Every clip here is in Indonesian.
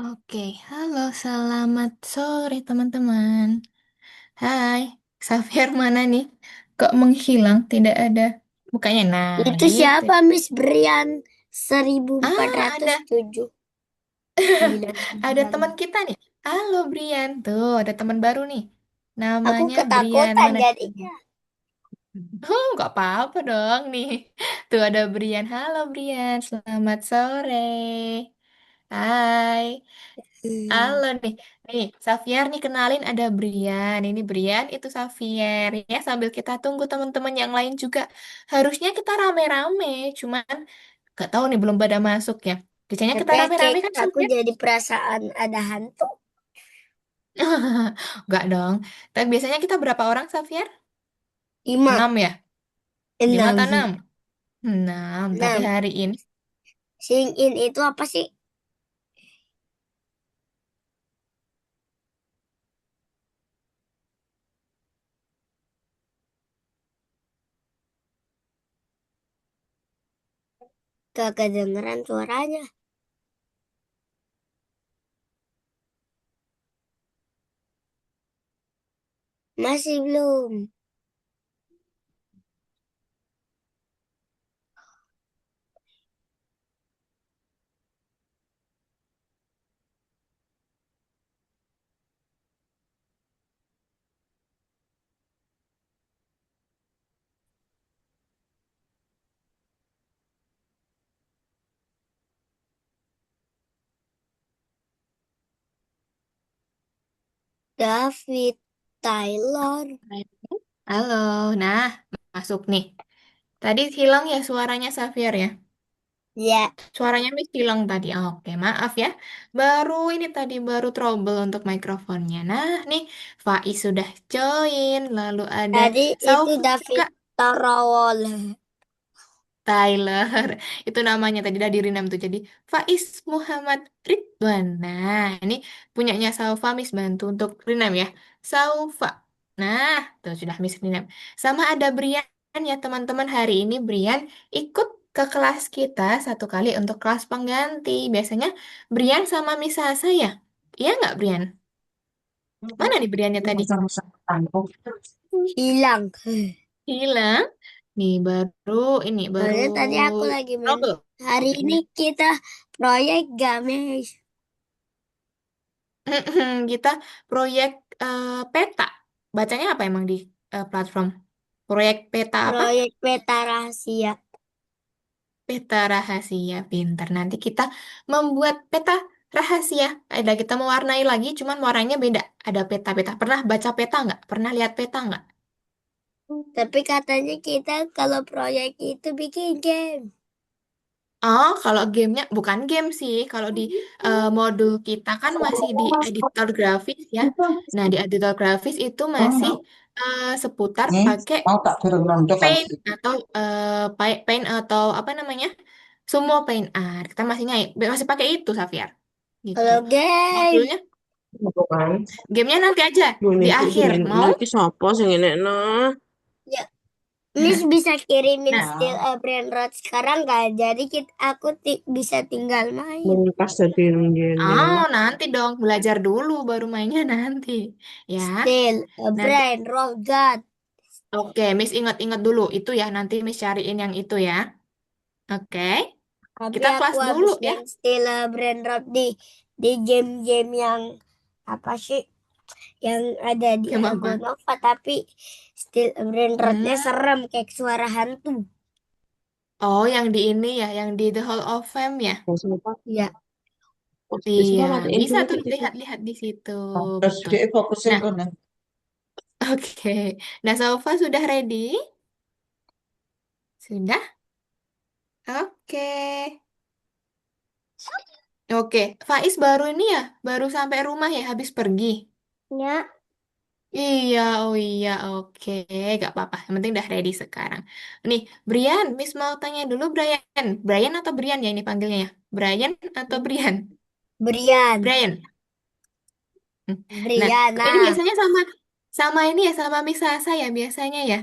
Oke, halo, selamat sore teman-teman. Hai, Xavier mana nih? Kok menghilang? Tidak ada mukanya. Nah, Itu gitu. siapa Miss Brian seribu empat Ah, ratus ada tujuh sembilan ada sembilan. teman kita nih. Halo, Brian. Tuh, ada teman baru nih. Aku Namanya Brian. ketakutan Mana? jadinya. Oh, nggak apa-apa dong nih. Tuh ada Brian. Halo, Brian. Selamat sore. Hai. Hmm, Halo nih, Xavier nih kenalin ada Brian. Ini Brian, itu Xavier ya. Sambil kita tunggu teman-teman yang lain juga. Harusnya kita rame-rame, cuman gak tahu nih belum pada masuk ya. Biasanya kita Tapi rame-rame kayak kan aku Xavier? jadi perasaan ada hantu. Gak dong. Tapi biasanya kita berapa orang Xavier? 5, 6 ya? 5 6, atau 6? 6. Tapi 6. hari ini Sing in itu apa sih? Gak kedengeran suaranya. Masih belum. David Taylor. halo. Nah, masuk nih. Tadi hilang ya suaranya Xavier ya? Ya, Suaranya Miss hilang tadi. Oke, maaf ya. Baru ini tadi baru trouble untuk mikrofonnya. Nah, nih Faiz sudah join. Lalu ada tadi itu Saufa juga. David Tarawol. Tyler. Itu namanya tadi udah di-renam tuh. Jadi Faiz Muhammad Ridwan. Nah, ini punyanya Saufa Miss bantu untuk renam ya. Saufa. Nah, tuh sudah Miss renam. Sama ada Brian ya teman-teman. Hari ini Brian ikut ke kelas kita satu kali untuk kelas pengganti. Biasanya Brian sama Miss Sasa ya? Iya nggak Brian? Mana nih Briannya tadi? Hilang. Hilang. Nih baru Soalnya tadi aku lagi main. trouble. Hari ini kita proyek games. Kita proyek peta. Bacanya apa emang di platform? Proyek peta apa? Proyek peta rahasia. Peta rahasia. Pinter. Nanti kita membuat peta rahasia. Ada kita mewarnai lagi, cuman warnanya beda. Ada peta-peta. Pernah baca peta nggak? Pernah lihat peta nggak? Tapi katanya kita kalau proyek itu bikin game. Oh, kalau gamenya bukan game sih. Kalau di modul kita kan masih di editor grafis ya. Nah, di editor grafis itu masih seputar pakai Mau tak berenang paint atau paint atau apa namanya? Semua paint art. Kita masih pakai itu, Safir. Gitu. Kalau game, Modulnya, kan? gamenya nanti aja Ini di ki akhir. sing Mau? iki sapa sing enekno? ya, Miss bisa kirimin Nah, still a brand road sekarang nggak? Jadi aku bisa tinggal main. Pas dadi ngene. oh nanti dong belajar dulu baru mainnya nanti. Ya, Still a nanti. brand road God. Oke, Miss ingat-ingat dulu itu ya. Nanti Miss cariin yang itu ya. Oke, Tapi kita aku kelas dulu habis ya. main still a brand road di game-game yang apa sih? Yang ada di Game apa? Argonova, tapi still a brand roadnya Hmm. serem kayak suara hantu. Oh, yang di ini ya, yang di The Hall of Fame ya. Wes apa? Ya, Wis Iya, matiin bisa dulu tuh gitu. lihat-lihat di situ. Terus Betul. dia fokusin Nah, kono. oke. Nah, Sofa sudah ready? Sudah? Oke. Oke, Faiz baru ini ya, baru sampai rumah ya, habis pergi. ya. Iya, oh iya, oke. Gak apa-apa, yang penting udah ready sekarang. Nih, Brian, Miss mau tanya dulu Brian. Brian atau Brian ya ini panggilnya ya? Brian atau Brian? Brian, Brian. Hmm. Nah, ini Briana. biasanya sama sama ini ya, sama Miss Sasa ya biasanya ya.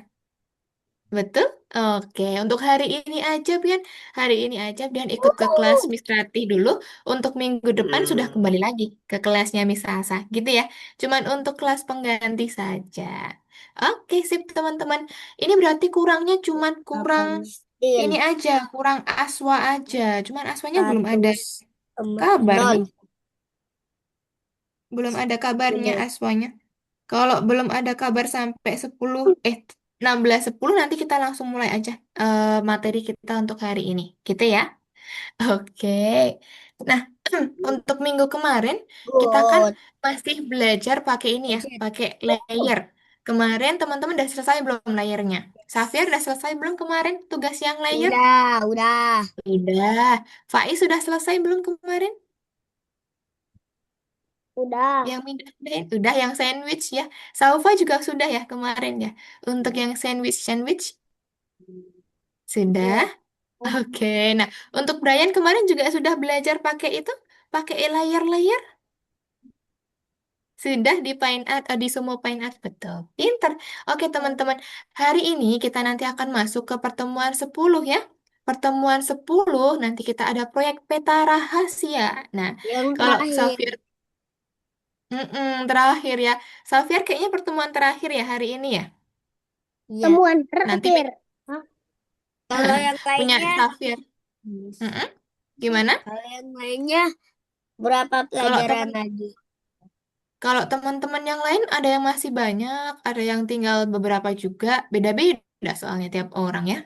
Betul? Oke, untuk hari ini aja, Bian. Hari ini aja, Bian ikut ke kelas Miss Ratih dulu. Untuk minggu depan sudah Hmm. kembali lagi ke kelasnya Miss Sasa, gitu ya. Cuman untuk kelas pengganti saja. Oke, sip, teman-teman. Ini berarti kurangnya cuman kurang Apalestin ini aja, kurang Aswa aja. Cuman Aswanya belum ada 1 kabar nol. nih. Belum ada kabarnya Iya. Aswanya. Kalau belum ada kabar sampai 16:10 nanti kita langsung mulai aja materi kita untuk hari ini. Gitu ya. Oke. Nah, untuk minggu kemarin kita kan Good. masih belajar pakai ini ya, Budget. pakai layer. Kemarin teman-teman udah selesai belum layernya? Safir udah selesai belum kemarin tugas yang layer? Udah. Udah. Faiz sudah selesai belum kemarin? Udah. Yang mindahin udah yang sandwich ya. Saufa juga sudah ya kemarin ya. Untuk yang sandwich sudah. Iya. Oke. Nah, untuk Brian kemarin juga sudah belajar pakai itu, pakai layer-layer. Sudah di Pine Art, di semua Pine Art betul. Pinter. Oke, teman-teman. Hari ini kita nanti akan masuk ke pertemuan 10 ya. Pertemuan 10 nanti kita ada proyek peta rahasia. Nah, Yang kalau terakhir. Safir terakhir ya. Safir kayaknya pertemuan terakhir ya hari ini ya. Iya. Temuan Nanti terakhir. Hah? Kalau yang punya lainnya, Safir. Mm-mm. Gimana? kalau yang lainnya berapa Kalau pelajaran teman lagi? kalau teman-teman yang lain ada yang masih banyak, ada yang tinggal beberapa juga, beda-beda soalnya tiap orang ya.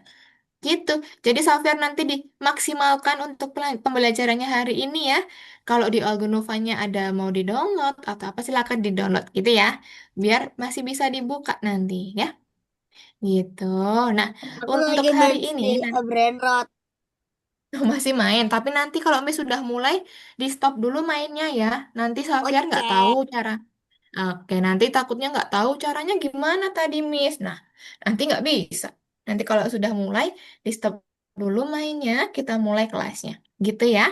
Gitu. Jadi Safir nanti dimaksimalkan untuk pembelajarannya hari ini ya. Kalau di Algonovanya ada mau di-download atau apa silakan di-download gitu ya. Biar masih bisa dibuka nanti ya. Gitu. Nah, Aku untuk lagi hari main ini Still a Brain Rot. masih main, tapi nanti kalau Miss sudah mulai, di stop dulu mainnya ya. Nanti Safir nggak tahu Oke. cara. Oke, nanti takutnya nggak tahu caranya gimana tadi Miss. Nah, nanti nggak bisa. Nanti kalau sudah mulai, di stop dulu mainnya, kita mulai kelasnya. Gitu ya.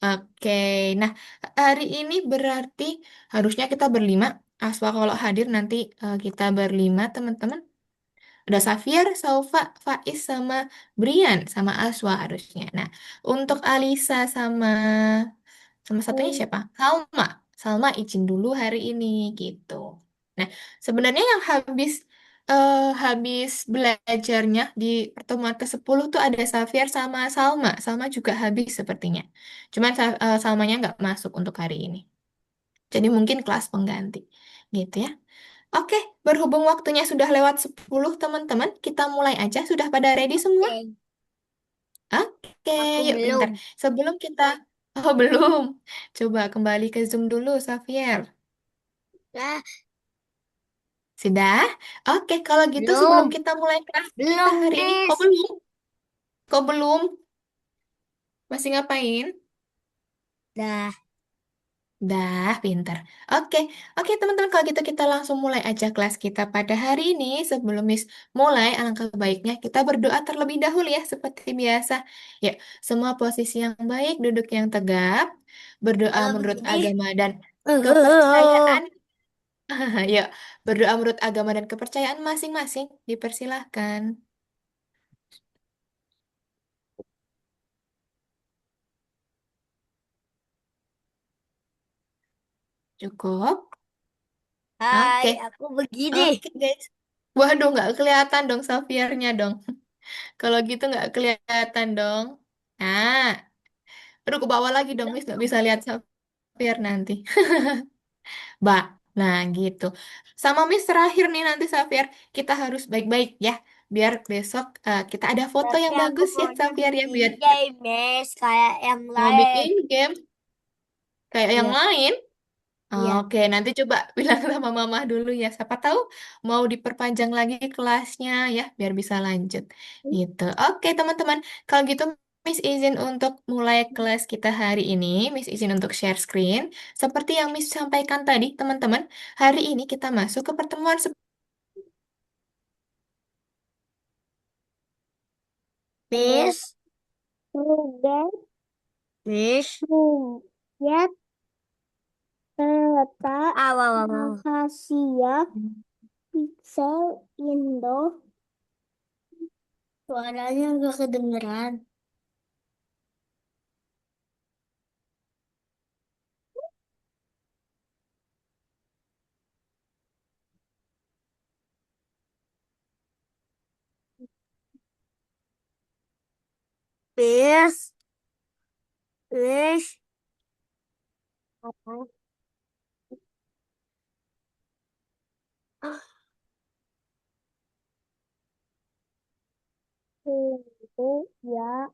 Oke, nah hari ini berarti harusnya kita berlima. Aswa kalau hadir nanti kita berlima teman-teman. Ada Safir, Saufa, Faiz, sama Brian, sama Aswa harusnya. Nah, untuk Alisa sama satunya siapa? Salma. Salma izin dulu hari ini gitu. Nah, sebenarnya yang habis belajarnya di pertemuan ke-10 tuh ada Safir sama Salma. Salma juga habis sepertinya. Cuman Salmanya nggak masuk untuk hari ini. Jadi mungkin kelas pengganti. Gitu ya. Oke, berhubung waktunya sudah lewat 10 teman-teman, kita mulai aja. Sudah pada ready semua? Oke. Oke, Aku yuk pintar. belum. Sebelum kita... Oh, belum. Coba kembali ke Zoom dulu, Xavier. Lah, Sudah? Oke, kalau gitu sebelum belum. kita mulai kelas kita Belum, hari ini. Kok Miss. belum? Kok belum? Masih ngapain? Dah. Dah, pintar. Oke, oke teman-teman. Kalau gitu kita langsung mulai aja kelas kita pada hari ini. Sebelum Miss mulai, alangkah baiknya kita berdoa terlebih dahulu ya, seperti biasa. Ya, semua posisi yang baik, duduk yang tegap, berdoa Kalau menurut begini. agama dan kepercayaan. Yuk, berdoa menurut agama dan kepercayaan masing-masing. Dipersilahkan. Cukup? Hai, Oke. aku begini. Oke, guys. Waduh, nggak kelihatan dong Xaviernya dong. Kalau gitu nggak kelihatan dong. Nah, aduh ke bawah lagi dong, Miss. Nggak bisa lihat Xavier nanti. Mbak, nah gitu. Sama Miss terakhir nih nanti Xavier. Kita harus baik-baik ya. Biar besok kita ada foto Tapi yang aku bagus ya maunya Xavier ya. bikin Biar game, Miss. Kayak yang mau lain. bikin game kayak yang Iya, lain. iya. Oke, nanti coba bilang sama mama dulu ya. Siapa tahu mau diperpanjang lagi kelasnya ya, biar bisa lanjut. Gitu. Oke, teman-teman. Kalau gitu, Miss izin untuk mulai kelas kita hari ini. Miss izin untuk share screen. Seperti yang Miss sampaikan tadi, teman-teman. Hari ini kita masuk ke pertemuan Miss. Sudah. Miss. Lihat peta rahasia Pixel Indo Suaranya nggak kedengeran. Miss, Miss. Apa? Itu ya.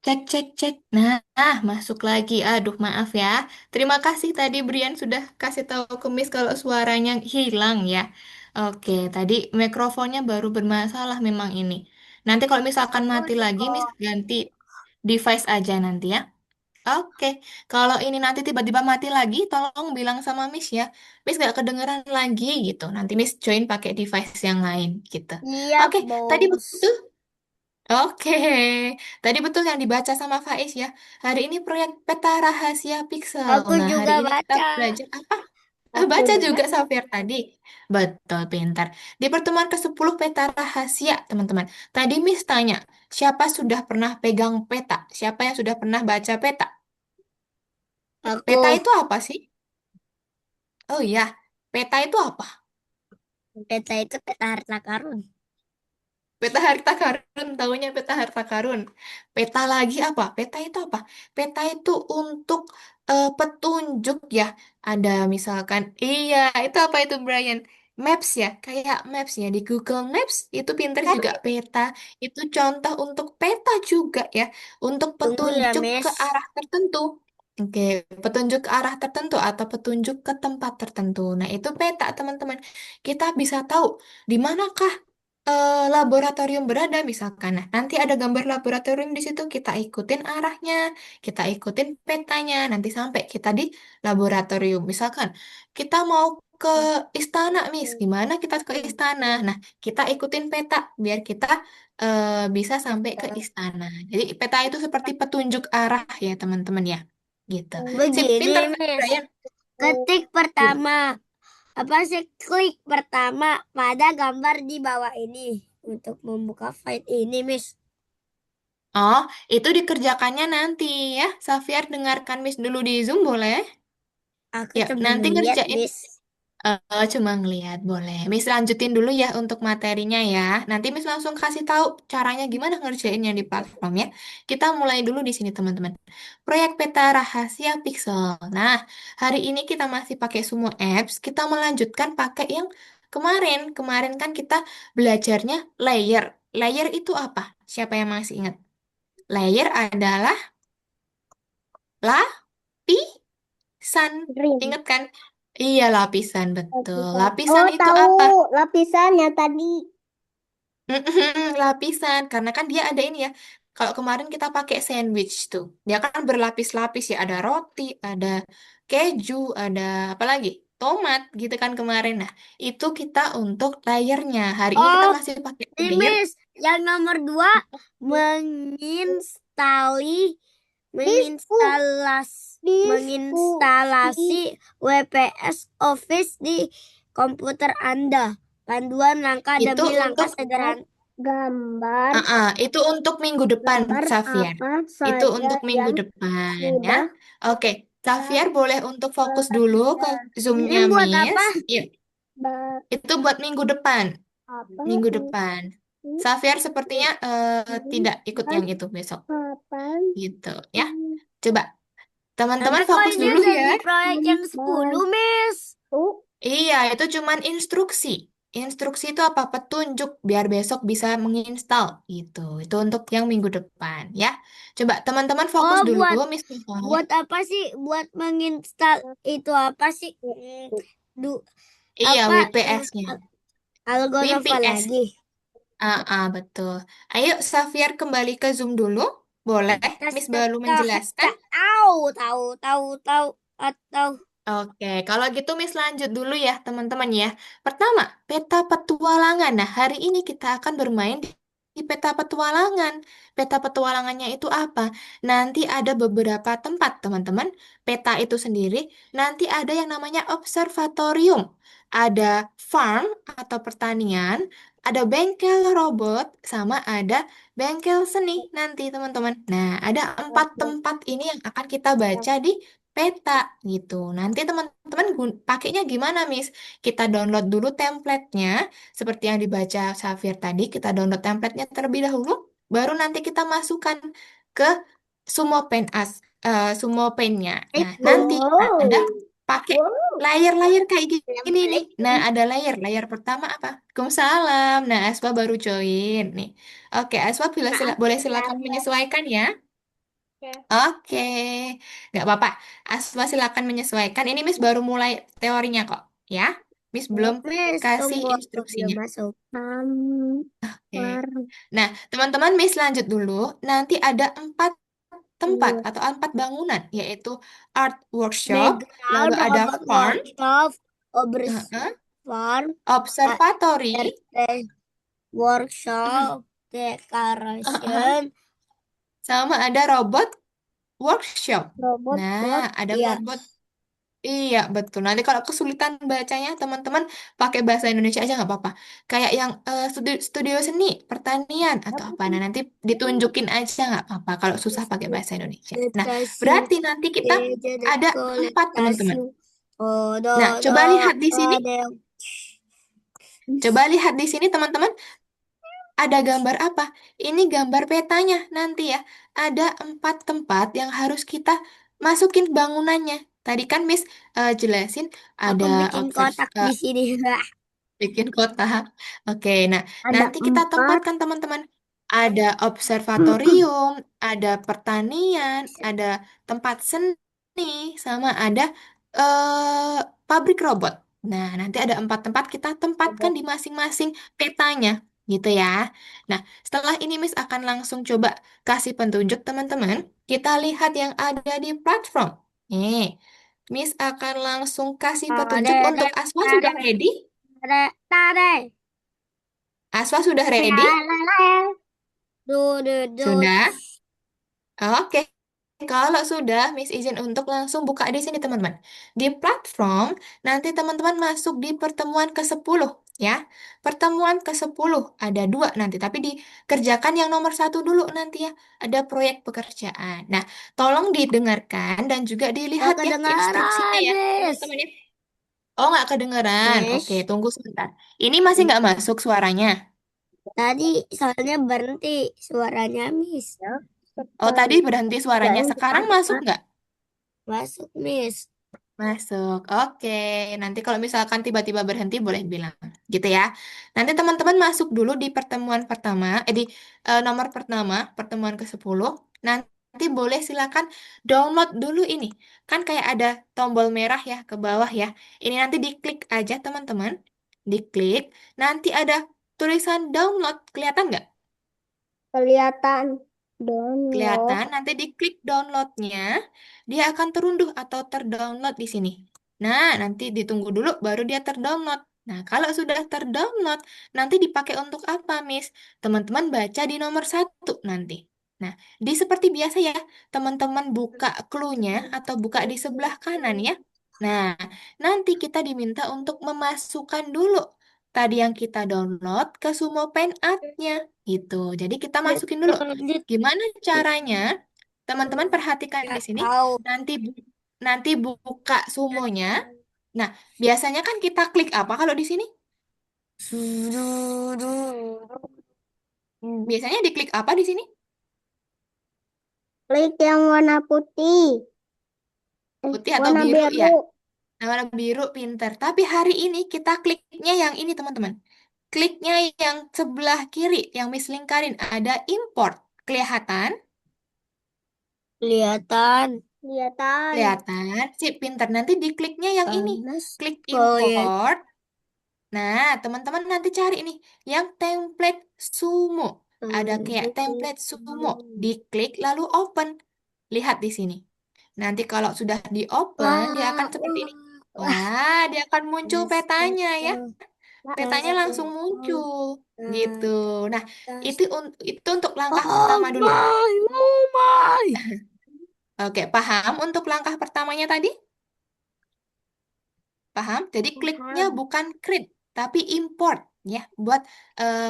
Cek, cek, cek. Nah, masuk lagi. Aduh, maaf ya. Terima kasih tadi Brian sudah kasih tahu ke Miss kalau suaranya hilang ya. Oke, tadi mikrofonnya baru bermasalah memang ini. Nanti kalau misalkan mati Bagus lagi, Miss kok. ganti device aja nanti ya. Oke, kalau ini nanti tiba-tiba mati lagi, tolong bilang sama Miss ya. Miss gak kedengeran lagi gitu. Nanti Miss join pakai device yang lain gitu. Iya, Oke, tadi bos. betul. Oke, tadi betul yang dibaca sama Faiz ya. Hari ini proyek peta rahasia pixel. Aku Nah, hari juga ini kita baca. belajar apa? Aku Baca dengar. juga Safir tadi. Betul, pintar. Di pertemuan ke-10 peta rahasia, teman-teman. Tadi Miss tanya, siapa sudah pernah pegang peta? Siapa yang sudah pernah baca peta? Peta Aku. itu apa sih? Oh iya, peta itu apa? Peta itu peta harta karun. Peta harta karun, tahunya peta harta karun. Peta lagi apa? Peta itu apa? Peta itu untuk petunjuk ya. Ada misalkan, iya, itu apa itu Brian? Maps ya, kayak Maps ya di Google Maps itu pinter juga peta. Itu contoh untuk peta juga ya, untuk Tunggu ya, petunjuk ke Miss. arah tertentu. Oke, petunjuk ke arah tertentu atau petunjuk ke tempat tertentu. Nah, itu peta, teman-teman. Kita bisa tahu di manakah laboratorium berada misalkan. Nah, nanti ada gambar laboratorium di situ, kita ikutin arahnya, kita ikutin petanya, nanti sampai kita di laboratorium. Misalkan kita mau ke istana, Miss. Gimana kita ke istana? Nah, kita ikutin peta biar kita bisa sampai ke istana. Jadi peta itu seperti petunjuk arah ya, teman-teman ya. Gitu. Sip, Begini, pinter kan, Miss. Brian? Ketik pertama. Apa sih klik pertama pada gambar di bawah ini untuk membuka file ini, Miss? Oh, itu dikerjakannya nanti ya. Safiar dengarkan Miss dulu di Zoom boleh? Aku Ya, cuma nanti lihat, ngerjain. Miss. Cuma ngeliat, boleh. Miss lanjutin dulu ya untuk materinya ya. Nanti Miss langsung kasih tahu caranya gimana ngerjainnya di platform ya. Kita mulai dulu di sini teman-teman. Proyek peta rahasia pixel. Nah, hari ini kita masih pakai Sumo Apps. Kita melanjutkan pakai yang kemarin. Kemarin kan kita belajarnya layer. Layer itu apa? Siapa yang masih ingat? Layer adalah lapisan. Green. Ingat kan? Iya, lapisan, betul. Lapisan. Lapisan Oh, itu tahu apa? lapisannya tadi. Lapisan, karena kan dia ada ini ya. Kalau kemarin kita pakai sandwich tuh, dia kan berlapis-lapis ya. Ada roti, ada keju, ada apa lagi? Tomat gitu kan kemarin. Nah, itu kita untuk layernya. Hari ini kita Oh, masih pakai ini, layer. Miss. Yang nomor 2 menginstali menginstalasi WPS Office di komputer Anda. Panduan langkah Itu demi langkah untuk sederhana. Gambar itu untuk minggu depan, gambar Xavier. apa Itu saja untuk minggu yang depan ya. mudah Oke, Xavier boleh untuk fokus dulu ke belajar. Ini Zoom-nya buat apa? Miss. Iya, itu buat minggu depan. Apa Minggu ini? depan. Xavier sepertinya tidak ikut Dan yang itu besok. kapan Gitu ya. Coba nanti teman-teman kok fokus ini dulu udah ya. di proyek yang 10, Miss? Iya, itu cuman instruksi. Instruksi itu apa? Petunjuk biar besok bisa menginstal gitu. Itu untuk yang minggu depan ya. Coba teman-teman fokus Oh, dulu, buat Miss Nicole. buat apa sih? Buat menginstal itu apa sih? Du, Iya, apa WPS-nya. Algonova WPS. lagi? Betul. Ayo, Xavier kembali ke Zoom dulu. Boleh, Tas Miss tas baru tas menjelaskan. tas. Tahu tahu tahu tahu atau Oke, kalau gitu Miss lanjut dulu ya teman-teman ya. Pertama, peta petualangan. Nah, hari ini kita akan bermain di peta petualangan. Peta petualangannya itu apa? Nanti ada beberapa tempat, teman-teman. Peta itu sendiri, nanti ada yang namanya observatorium. Ada farm atau pertanian, ada bengkel robot, sama ada bengkel seni nanti, teman-teman. Nah, ada 4 tempat ini yang akan kita baca di peta gitu. Nanti teman-teman pakainya gimana, Miss? Kita download dulu template-nya seperti yang dibaca Safir tadi, kita download template-nya terlebih dahulu, baru nanti kita masukkan ke Sumo Pen Sumo Pen-nya. Nah, nanti ada Wow. pakai Wow. layer-layer kayak gini nih. Nah, Assalamualaikum. ada layer pertama apa? Waalaikumsalam. Nah, Aswa baru join nih. Oke, Aswa Maaf boleh silakan terlambat. menyesuaikan ya. Oke, nggak apa-apa. Aswa silakan menyesuaikan. Ini Miss baru mulai teorinya kok, ya. Miss belum Miss, kasih tunggu aku belum instruksinya. masuk. Oke. War, Nah, teman-teman Miss lanjut dulu. Nanti ada 4 tempat dua. atau 4 bangunan, yaitu art workshop, lalu Playground, ada robot farm, workshop, obers uh-uh, farm, observatory, ART workshop, uh-uh, decoration, sama ada robot workshop. robot Nah, work. ada Iya, robot. Iya, betul. Nanti kalau kesulitan bacanya, teman-teman pakai bahasa Indonesia aja nggak apa-apa. Kayak yang studio seni, pertanian, atau apa. Nah, nanti ditunjukin aja nggak apa-apa kalau susah pakai bahasa Indonesia. Nah, dekorasi, berarti nanti kita meja ada 4, dekorasi. teman-teman. Oh, Nah, coba lihat di sini. ada yang Coba lihat di sini, teman-teman. Ada gambar apa? Ini gambar petanya nanti ya. Ada 4 tempat yang harus kita masukin bangunannya. Tadi kan Miss jelasin aku ada bikin observ kotak di sini. bikin kota. Oke, nah Ada nanti kita 4. tempatkan teman-teman. Ada observatorium, ada pertanian, ada tempat seni, sama ada pabrik robot. Nah, nanti ada 4 tempat kita tempatkan di masing-masing petanya, gitu ya. Nah, setelah ini Miss akan langsung coba kasih petunjuk teman-teman. Kita lihat yang ada di platform. Nih, Miss akan langsung kasih petunjuk untuk Tade, Asma sudah tade, ready? tade, tade. Aswa sudah ready? La la la. Do do do. Sudah? Oke. Kalau sudah, Miss izin untuk langsung buka di sini, teman-teman. Di platform, nanti teman-teman masuk di pertemuan ke-10, ya. Pertemuan ke-10, ada 2 nanti, tapi dikerjakan yang nomor 1 dulu nanti ya. Ada proyek pekerjaan. Nah, tolong didengarkan dan juga Gak dilihat ya instruksinya kedengaran, ya, Miss. teman-teman ya. Oh, nggak kedengeran. Oke, Miss. tunggu sebentar. Ini masih nggak masuk suaranya? Tadi soalnya berhenti suaranya, Miss. Ya, Oh, tadi sekali. berhenti Ya, suaranya. yang Sekarang depan. masuk nggak? Masuk, Miss. Masuk. Oke. Nanti kalau misalkan tiba-tiba berhenti, boleh bilang. Gitu ya. Nanti teman-teman masuk dulu di pertemuan pertama, di nomor pertama, pertemuan ke-10. Nanti boleh silakan download dulu ini. Kan kayak ada tombol merah ya ke bawah ya. Ini nanti diklik aja, teman-teman. Diklik. Nanti ada tulisan download. Kelihatan nggak? Kelihatan. Download. Kelihatan, nanti diklik downloadnya, dia akan terunduh atau terdownload di sini. Nah, nanti ditunggu dulu baru dia terdownload. Nah, kalau sudah terdownload, nanti dipakai untuk apa, Miss? Teman-teman baca di nomor 1 nanti. Nah, di seperti biasa ya, teman-teman buka clue-nya atau buka di sebelah kanan ya. Nah, nanti kita diminta untuk memasukkan dulu tadi yang kita download ke Sumo Pen App-nya gitu. Jadi kita masukin dulu. Gimana caranya? Teman-teman perhatikan di Gak sini. tahu. Nanti buka sumonya. Nah, biasanya kan kita klik apa kalau di sini? Biasanya diklik apa di sini? Klik yang warna putih. Putih atau Warna biru ya? biru. Nah, warna biru pinter. Tapi hari ini kita kliknya yang ini, teman-teman. Kliknya yang sebelah kiri, yang Miss lingkarin. Ada import. Kelihatan? Kelihatan. Kelihatan. Kelihatan. Sip, pinter. Nanti dikliknya yang ini. Panas. Klik Proyek. import. Nah, teman-teman nanti cari nih yang template sumo. Ada kayak template sumo. Diklik lalu open. Lihat di sini. Nanti kalau sudah di open, dia akan Wah, seperti wah, ini. wah. Wah, dia akan muncul petanya ya. petanya langsung muncul gitu. Nah, itu untuk langkah Oh pertama dulu. my, oh my. Oke, paham untuk langkah pertamanya tadi? Paham? Jadi kliknya Paham. bukan create, tapi import ya, buat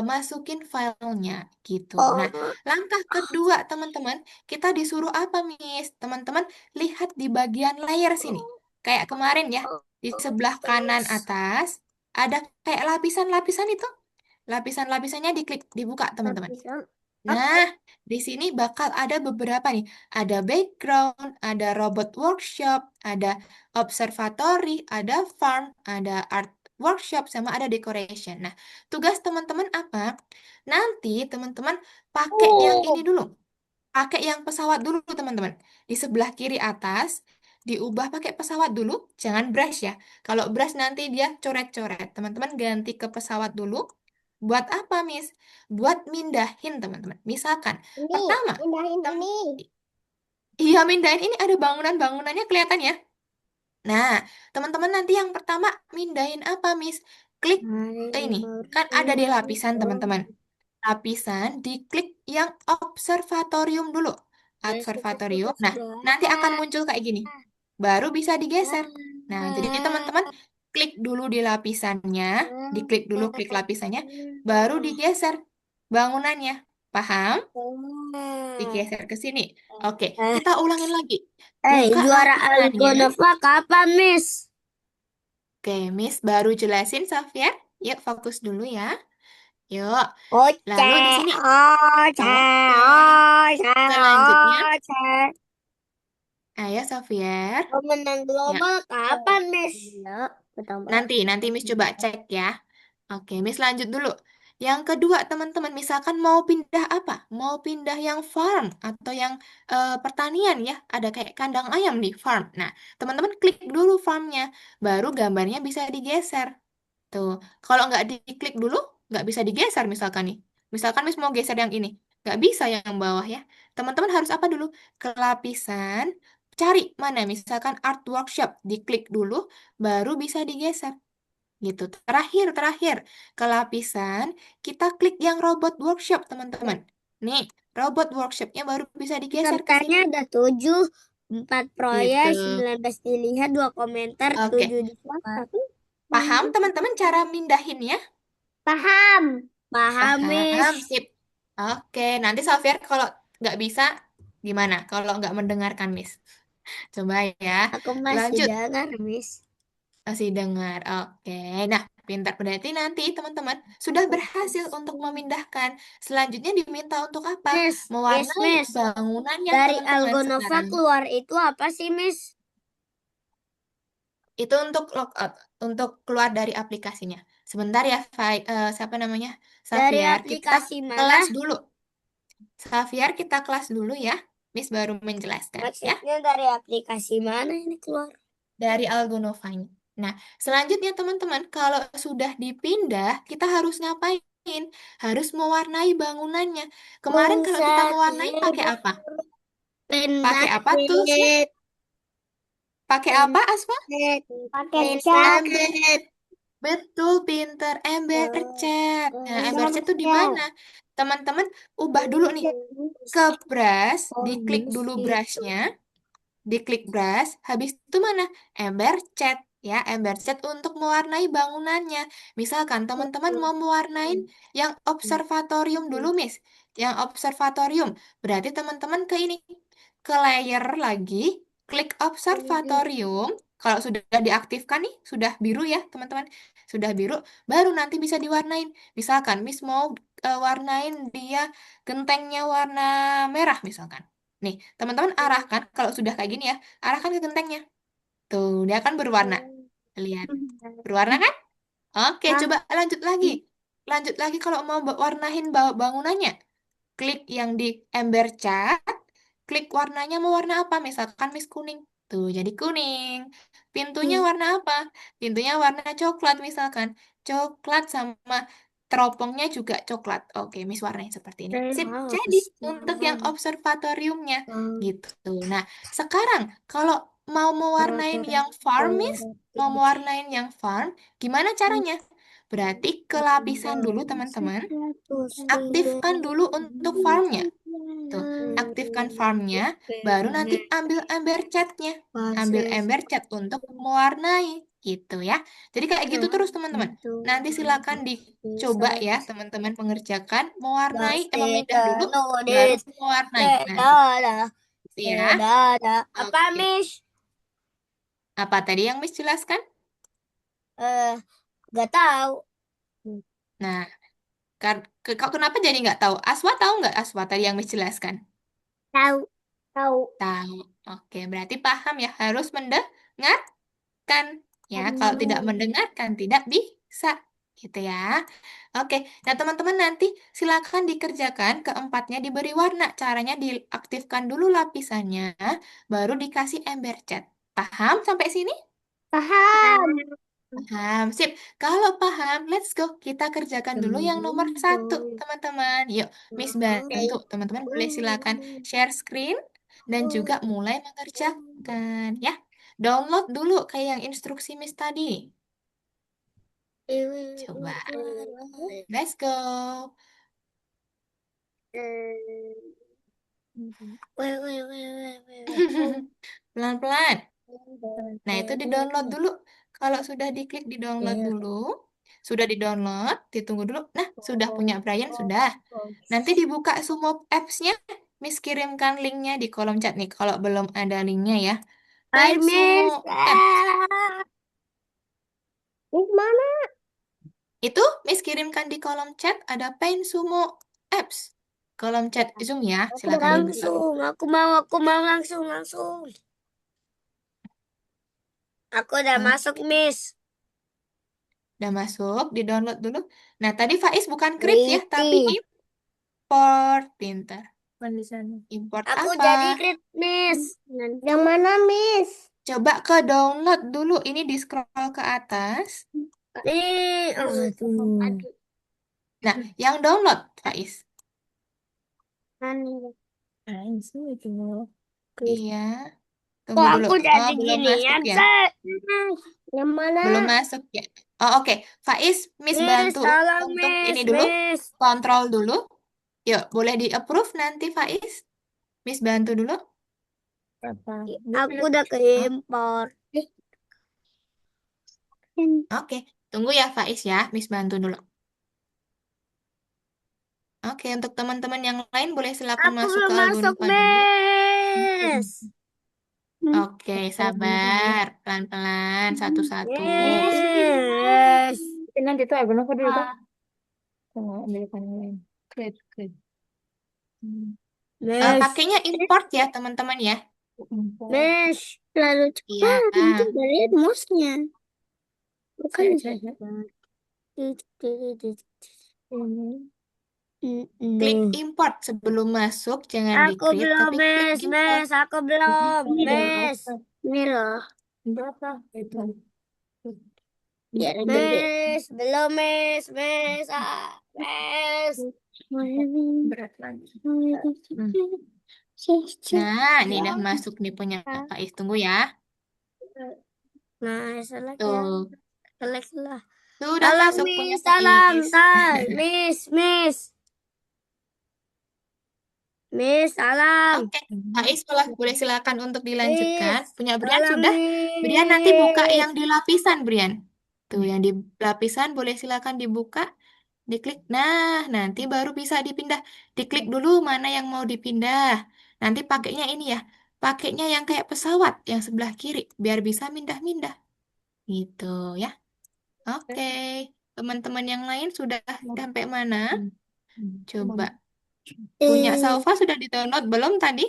masukin filenya gitu. Nah, Oh, langkah kedua teman-teman, kita disuruh apa, Miss? Teman-teman lihat di bagian layar sini. Kayak kemarin ya, di sebelah kanan yes. atas ada kayak lapisan-lapisan itu. Lapisan-lapisannya diklik, dibuka teman-teman. Lapisan. Nah, Oke. di sini bakal ada beberapa nih. Ada background, ada robot workshop, ada observatory, ada farm, ada art workshop, sama ada decoration. Nah, tugas teman-teman apa? Nanti teman-teman pakai yang ini Oh, dulu. Pakai yang pesawat dulu, teman-teman. Di sebelah kiri atas, diubah pakai pesawat dulu. Jangan brush ya. Kalau brush nanti dia coret-coret. Teman-teman ganti ke pesawat dulu. Buat apa, Miss? Buat mindahin, teman-teman. Misalkan, ini pertama, pindahin tem- ini. iya mindahin ini ada bangunan-bangunannya kelihatan ya. Nah, teman-teman nanti yang pertama mindahin apa, Miss? Klik ini. Kan ada di lapisan, teman-teman. Lapisan, diklik yang observatorium dulu. Yes, kita Observatorium. sudah Nah, sudah. nanti akan muncul kayak gini. Baru bisa digeser. Nah, jadi Ah, teman-teman klik dulu di lapisannya, diklik dulu klik lapisannya, baru ah, digeser bangunannya. Paham? ah. Digeser ke sini. Oke, Eh, kita ulangin lagi. Buka juara lapisannya. Algonova kapan, Miss? Oke, Miss baru jelasin, Xavier. Yuk, fokus dulu ya. Yuk, Oce, lalu di sini. oce, Oke, oce, selanjutnya. oce. Ayo, Xavier. Pemenang Ya, global kapan, Miss? Iya, bertambah. nanti Miss coba cek ya. Oke, Miss lanjut dulu. Yang kedua, teman-teman, misalkan mau pindah apa? Mau pindah yang farm atau yang pertanian ya. Ada kayak kandang ayam nih, farm. Nah, teman-teman klik dulu farmnya. Baru gambarnya bisa digeser. Tuh, kalau nggak diklik dulu, nggak bisa digeser misalkan nih. Misalkan Miss mau geser yang ini. Nggak bisa yang bawah ya. Teman-teman harus apa dulu? Ke lapisan, cari mana misalkan art workshop. Diklik dulu, baru bisa digeser gitu. Terakhir ke lapisan kita klik yang robot workshop teman-teman. Nih, robot workshopnya baru bisa digeser ke sini. Pesertanya ada 7, 4 Gitu. proyek, 19 dilihat, 2 komentar, Oke, 7 disukai. paham teman-teman cara mindahinnya? Paham. Paham, Miss. Paham, sip. Oke, nanti Xavier kalau nggak bisa gimana? Kalau nggak mendengarkan Miss. Coba ya. Aku masih Lanjut. dengar, Miss. Masih dengar. Oke. Nah, pintar. Berarti nanti teman-teman sudah berhasil untuk memindahkan. Selanjutnya diminta untuk apa? Mewarnai Miss. bangunannya Dari teman-teman Algonova sekarang. keluar itu apa sih, Miss? Itu untuk logout, untuk keluar dari aplikasinya. Sebentar ya, siapa namanya? Dari Xavier, kita aplikasi mana? kelas dulu. Xavier, kita kelas dulu ya. Miss baru menjelaskan ya. Maksudnya dari aplikasi mana ini keluar? Dari Algonovanya. Nah, selanjutnya teman-teman, kalau sudah dipindah, kita harus ngapain? Harus mewarnai bangunannya. Kemarin kalau kita mewarnai pakai apa? Pakai apa toolsnya? Pendadet. Pakai apa, Asma? Pakai cat. Betul, pinter. Ember cat. Nah, ember cat itu di mana? Teman-teman, ubah dulu nih ke brush, diklik dulu brushnya. Diklik brush, habis itu mana? Ember cat. Ya, ember cat untuk mewarnai bangunannya. Misalkan teman-teman mau mewarnain yang observatorium dulu, Miss. Yang observatorium. Berarti teman-teman ke ini. Ke layer lagi, klik observatorium. Kalau sudah diaktifkan nih, sudah biru ya, teman-teman. Sudah biru, baru nanti bisa diwarnain. Misalkan Miss mau warnain dia gentengnya warna merah, misalkan. Nih, teman-teman arahkan, kalau sudah kayak gini ya, arahkan ke gentengnya. Tuh, dia akan berwarna. Lihat. Berwarna kan? Oke, coba lanjut lagi. Lanjut lagi kalau mau warnain bangunannya. Klik yang di ember cat, klik warnanya mau warna apa? Misalkan Miss kuning. Tuh, jadi kuning. Pintunya warna apa? Pintunya warna coklat misalkan. Coklat sama teropongnya juga coklat. Oke, Miss warnanya seperti ini. Sip, jadi untuk yang observatoriumnya gitu. Nah, sekarang kalau mau mewarnain yang farm, Miss, mau mewarnain yang farm, gimana caranya? Berarti ke lapisan dulu teman-teman. Aktifkan dulu untuk Hmm. farmnya. Tuh, aktifkan farmnya, baru nanti ambil ember catnya. Ambil ember cat untuk mewarnai, gitu ya. Jadi kayak gitu terus teman-teman. Nanti silakan dicoba ya teman-teman mengerjakan, memindah dulu, baru mewarnai nanti. Gitu ya. Apa, Oke. Miss? Apa tadi yang Miss jelaskan? Gak tahu. Nah, kok kenapa jadi nggak tahu? Aswa tahu nggak Aswa tadi yang Miss jelaskan? Tahu. Tahu. Tahu. Oke, berarti paham ya. Harus mendengarkan. Ya, kalau tidak mendengarkan tidak bisa. Gitu ya. Oke, nah teman-teman nanti silakan dikerjakan keempatnya diberi warna. Caranya diaktifkan dulu lapisannya, baru dikasih ember cat. Paham sampai sini? Paham. Paham, sip. Kalau paham, let's go. Kita kerjakan dulu yang nomor satu, teman-teman. Yuk, Miss bantu. Teman-teman boleh silakan share screen dan juga mulai mengerjakan. Ya, download dulu kayak yang instruksi Miss tadi. Coba, let's go. Pelan-pelan. Nah, itu di-download dulu. Kalau sudah diklik di-download dulu, sudah di-download, ditunggu dulu. Nah, sudah punya Brian, sudah. Nanti dibuka semua apps-nya. Miss kirimkan linknya di kolom chat nih, kalau belum ada linknya ya. Hai, Pensumo Miss. apps. Mana? Itu Miss kirimkan di kolom chat, ada Pensumo apps. Kolom chat Zoom ya, silakan dibuka. Langsung. Aku mau langsung. Aku udah Hah? masuk, Miss. Udah masuk, di-download dulu. Nah, tadi Faiz bukan Crypt ya, tapi Witi. import. Pintar. Import Aku apa? jadi krit, Miss. Yang mana, Miss? Coba ke download dulu. Ini di scroll ke atas. Nih, aduh. Nah, yang download, Faiz. Iya, tunggu Kok dulu. aku Oh, jadi belum masuk ginian, ya. Seth? Yang mana? Belum masuk ya. Oh, oke. Faiz, Miss Miss, bantu tolong, untuk ini Miss, dulu. Miss. Kontrol dulu. Yuk, boleh di-approve nanti, Faiz. Miss bantu dulu. Aku udah ke Oh, impor. oke. Tunggu ya, Faiz ya. Miss bantu dulu. Oke, untuk teman-teman yang lain boleh silakan Aku masuk ke belum masuk, Algonova dulu. Miss. Oke, sabar. Pelan-pelan, satu-satu. Miss. Nanti tuh Algonova dulu tuh. Miss. Pakainya import ya, teman-teman ya. Miss. Lalu Iya. cepat, nanti dari mouse-nya. Bukan. Klik import sebelum masuk, jangan Aku di-create, belum, tapi klik Miss, import. Miss. Aku belum, Miss. Ini loh. Biar gede. Miss, belum, Miss, Miss. Miss. Nah, ini udah masuk nih punya Faiz. Tunggu ya. Nah, selek ya. Tuh, Selek lah. sudah Salam, masuk punya Miss. Salam, Faiz. Miss, Miss. Miss, salam. Oke, Faiz boleh silakan untuk dilanjutkan. Miss, Punya Brian salam, sudah? Brian nanti buka yang Miss. di lapisan, Brian. Tuh, yang di lapisan boleh silakan dibuka. Diklik. Nah, nanti baru bisa dipindah. Diklik dulu mana yang mau dipindah. Nanti pakainya ini ya. Pakainya yang kayak pesawat yang sebelah kiri biar bisa mindah-mindah. Gitu ya. Oke. Teman-teman yang lain sudah sampai mana? Coba. Punya Salva sudah di-download belum tadi?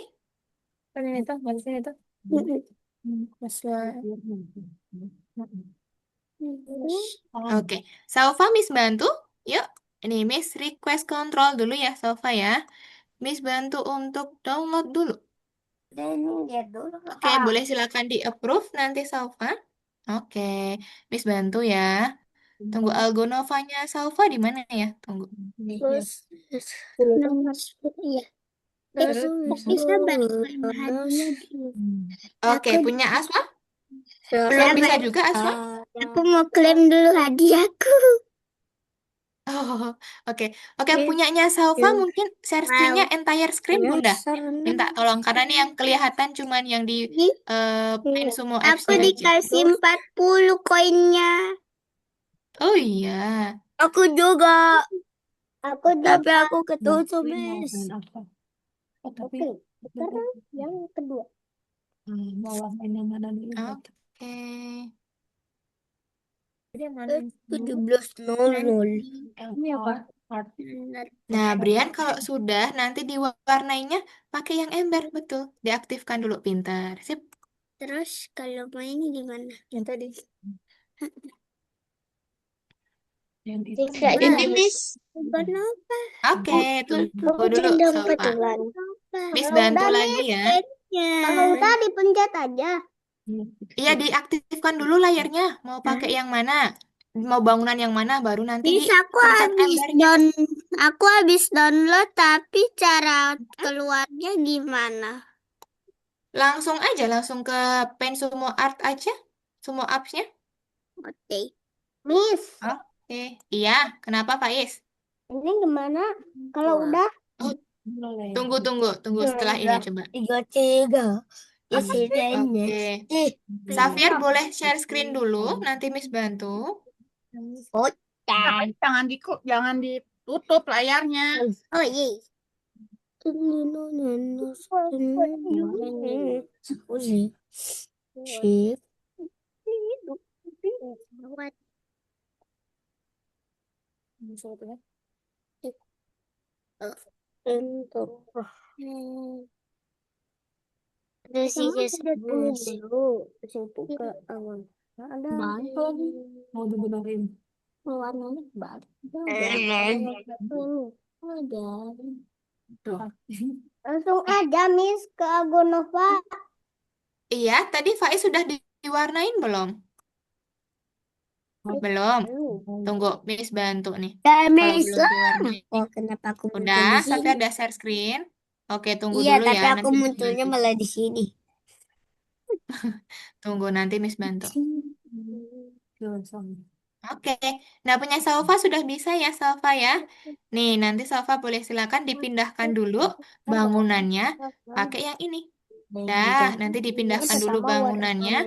Oke. Salva Miss bantu. Yuk. Ini Miss request control dulu ya Salva ya. Miss bantu untuk download dulu. Lihat dulu. Oke, boleh silakan di-approve nanti Salva. Oke, Miss bantu ya. Tunggu Algonovanya Salva di mana ya? Tunggu. Terus, nomor 10, iya. Bisa Oke, punya Asma? Belum Sabar. bisa juga Asma? Aku mau klaim dulu hadiahku. Oh, oke. Oke, Miss punyanya Salva mungkin share screen-nya Well, entire screen, Bunda. Minta serem. tolong karena nih yang kelihatan cuman yang di Pensumo Aku apps-nya aja. dikasih 40 koinnya. Oh iya. Aku juga. Tapi aku Nah, ketutup, ini mau Miss. main apa? Oh, tapi Oke, sekarang yang kedua. mau main yang mana dulu? Oke. Jadi yang mana yang dulu? 17.00. Ini apa? Art. Nah, Brian kalau sudah nanti diwarnainya pakai yang ember, betul. Diaktifkan dulu, pintar. Sip. Terus kalau mainnya gimana? Yang tadi. Yang itu. Tidak Ini, Miss. Bukan apa? Oke, tunggu dulu, Gendong Salva. kebetulan. Miss bantu lagi ya. Kalau udah dipencet aja. Iya, diaktifkan dulu layarnya. Mau pakai yang mana? Mau bangunan yang mana? Baru nanti Miss, dipencet embernya. aku habis download tapi cara keluarnya gimana? Langsung aja, langsung ke Pensumo Art aja. Sumo apps-nya. Oke. Miss, Oke. Iya, kenapa, Faiz? ini gimana? Kalau udah Oh, Boleh. tunggu setelah ini coba. tiga isinya. Oke. Safir boleh share screen dulu, nanti Miss bantu. Jangan ditutup layarnya. Oh iya. Shift. Untuk dulu. Saya buka awal. Ada Mau dibenerin. warnanya baru. Ada. Tuh. Langsung aja Miss ke Agonova. Iya, tadi Faiz sudah diwarnain belum? Belum. Tunggu, Miss bantu nih. Kalau Miss belum diwarnain. Oh, kenapa aku muncul Udah, di Safir sini? udah share screen. Oke, tunggu Iya, dulu ya. tapi aku Nanti Miss munculnya bantu. malah di sini. Tunggu, nanti Miss bantu. Sama. Oke, nah punya Salva sudah bisa ya Salva ya. Nih, nanti Salva boleh silakan dipindahkan dulu bangunannya pakai yang ini. Dah, nanti dipindahkan dulu bangunannya,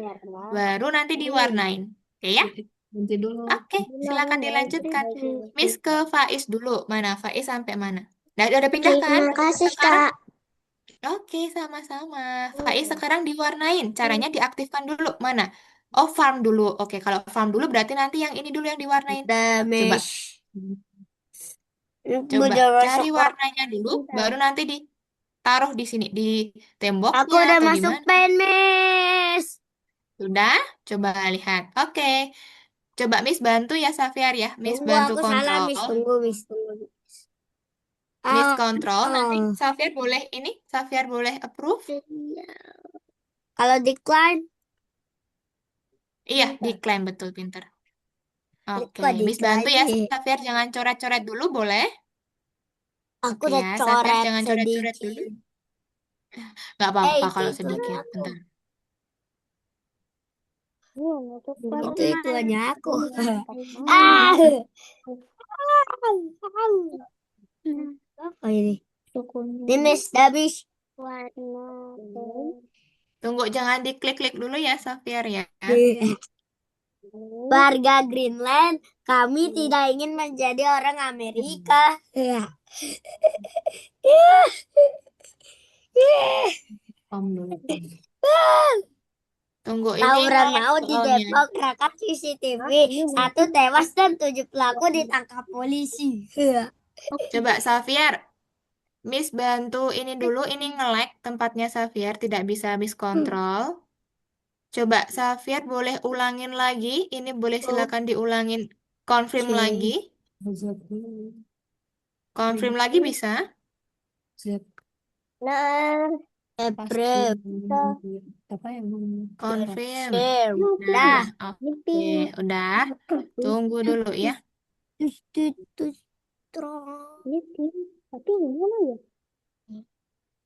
baru nanti diwarnain. Oke ya? Ganti dulu. Oke, silakan dilanjutkan. Miss ke Faiz dulu. Mana? Faiz sampai mana? Udah pindah kan? Terima kasih, Sekarang? Kak. Oke, sama-sama. Faiz sekarang diwarnain. Caranya diaktifkan dulu. Mana? Oh, farm dulu. Oke, kalau farm dulu berarti nanti yang ini dulu yang diwarnain. Coba. Damage. Coba Udah cari masuk warnanya dulu, baru nanti ditaruh di sini, di Aku temboknya udah atau di masuk mana. pen, Miss. Sudah? Coba lihat. Oke. Coba Miss bantu ya, Safiar ya. Miss Tunggu, bantu aku salah, kontrol. Miss. Tunggu, Miss. Tunggu. Miss Ah, kontrol. Nanti ah. Safiar boleh ini, Safiar boleh approve. Kalau decline, Iya, diklaim betul, pinter. Oke, kok Miss bantu ya, decline? Safiar jangan coret-coret dulu, boleh? Aku Oke udah ya, Safiar coret jangan coret-coret dulu. sedikit. Nggak apa-apa Itu kalau iklannya sedikit, aku. bentar. Itu iklannya aku. Ah. Apa ini? Ini Miss Dabish. Tunggu, jangan diklik-klik dulu ya, Safiar ya. Warga Greenland, kami tidak ingin menjadi orang Amerika. Ya. Tunggu, ini Tawuran ngelag maut di soalnya. Depok, rekam CCTV. 1 tewas dan 7 pelaku ditangkap polisi. Ya. Coba Xavier, Miss bantu ini dulu, ini nge-lag tempatnya Xavier, tidak bisa Miss kontrol. Coba Xavier boleh ulangin lagi, ini boleh silakan diulangin, confirm lagi. Confirm lagi bisa? Nah, April. Apa yang Confirm. Udah. Nah, oke, udah. Tunggu dulu ya. Tapi gimana ya?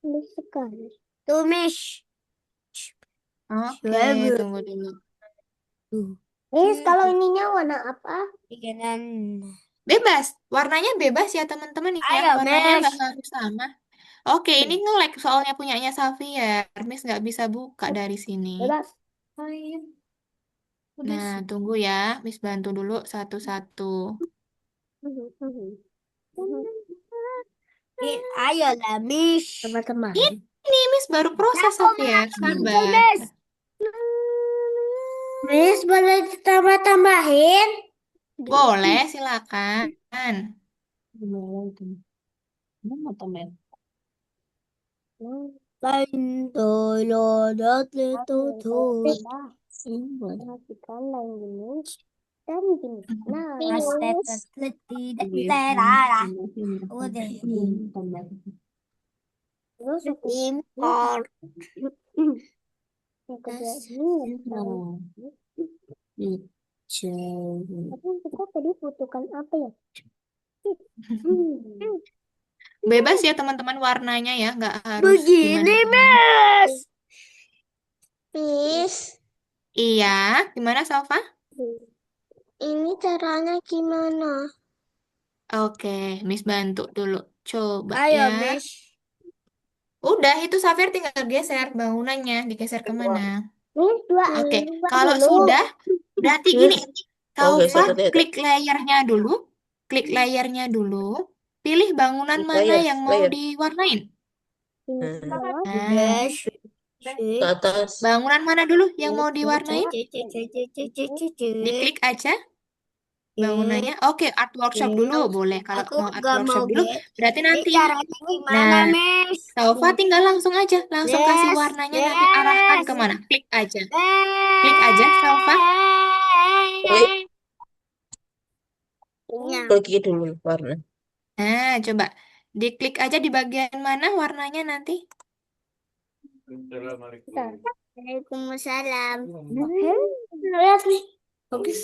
Ini sekali. Tumis. Oke, tunggu dulu. Miss, kalau ininya warna apa? Kanan. Bebas. Warnanya bebas ya teman-teman ya. Ayo, Warnanya Miss. nggak harus sama. Oke, ini nge-lag soalnya punyanya Xavier. Miss nggak bisa buka dari sini. Bebas. Ayo, udah Nah, sih. tunggu ya. Miss bantu dulu satu-satu. Ayolah, Miss. Teman-teman. Ini Miss baru proses Aku Xavier. muncul, Sabar. Miss. Miss, boleh ditambah-tambahin? Boleh, silakan. Gimana itu? Ini mau tambahin. Lain tolong tutup. Ini buat Matikan lain jenis dan jenis. Nah, tidak tambahin. terarah. Tambahin. Udah. Tambahin. Terus impor. Yang kedua ini. Nah, hijau. Tapi kita tadi butuhkan apa ya? Bebas ya teman-teman warnanya ya. Nggak harus Begini, gimana-gimana. Miss. Miss, Iya, gimana Salva? ini caranya gimana? Oke, Miss bantu dulu. Coba Ayo, ya. Miss. Udah, itu Xavier tinggal geser bangunannya. Digeser kemana? Miss, dua Oke, dua kalau dulu. sudah, berarti gini. Oke, Salva, satu titik. klik layernya dulu. Klik layernya dulu. Pilih bangunan mana Layer, yang mau layer. diwarnain. Nah, Yes. Ke atas. bangunan mana dulu yang mau diwarnain? Diklik aja bangunannya. Oke, art workshop dulu boleh. Kalau Aku mau art gak workshop mau dulu, get. berarti Ini nanti ini. caranya gimana, Nah, Miss? Salva tinggal langsung aja, langsung kasih Yes, warnanya nanti arahkan yes, kemana. Klik aja. Klik aja, Salva. Wait, yes. pergi dulu warna. Nah, coba diklik aja di bagian mana warnanya nanti. Waalaikumsalam. Lihat nih. Bagus.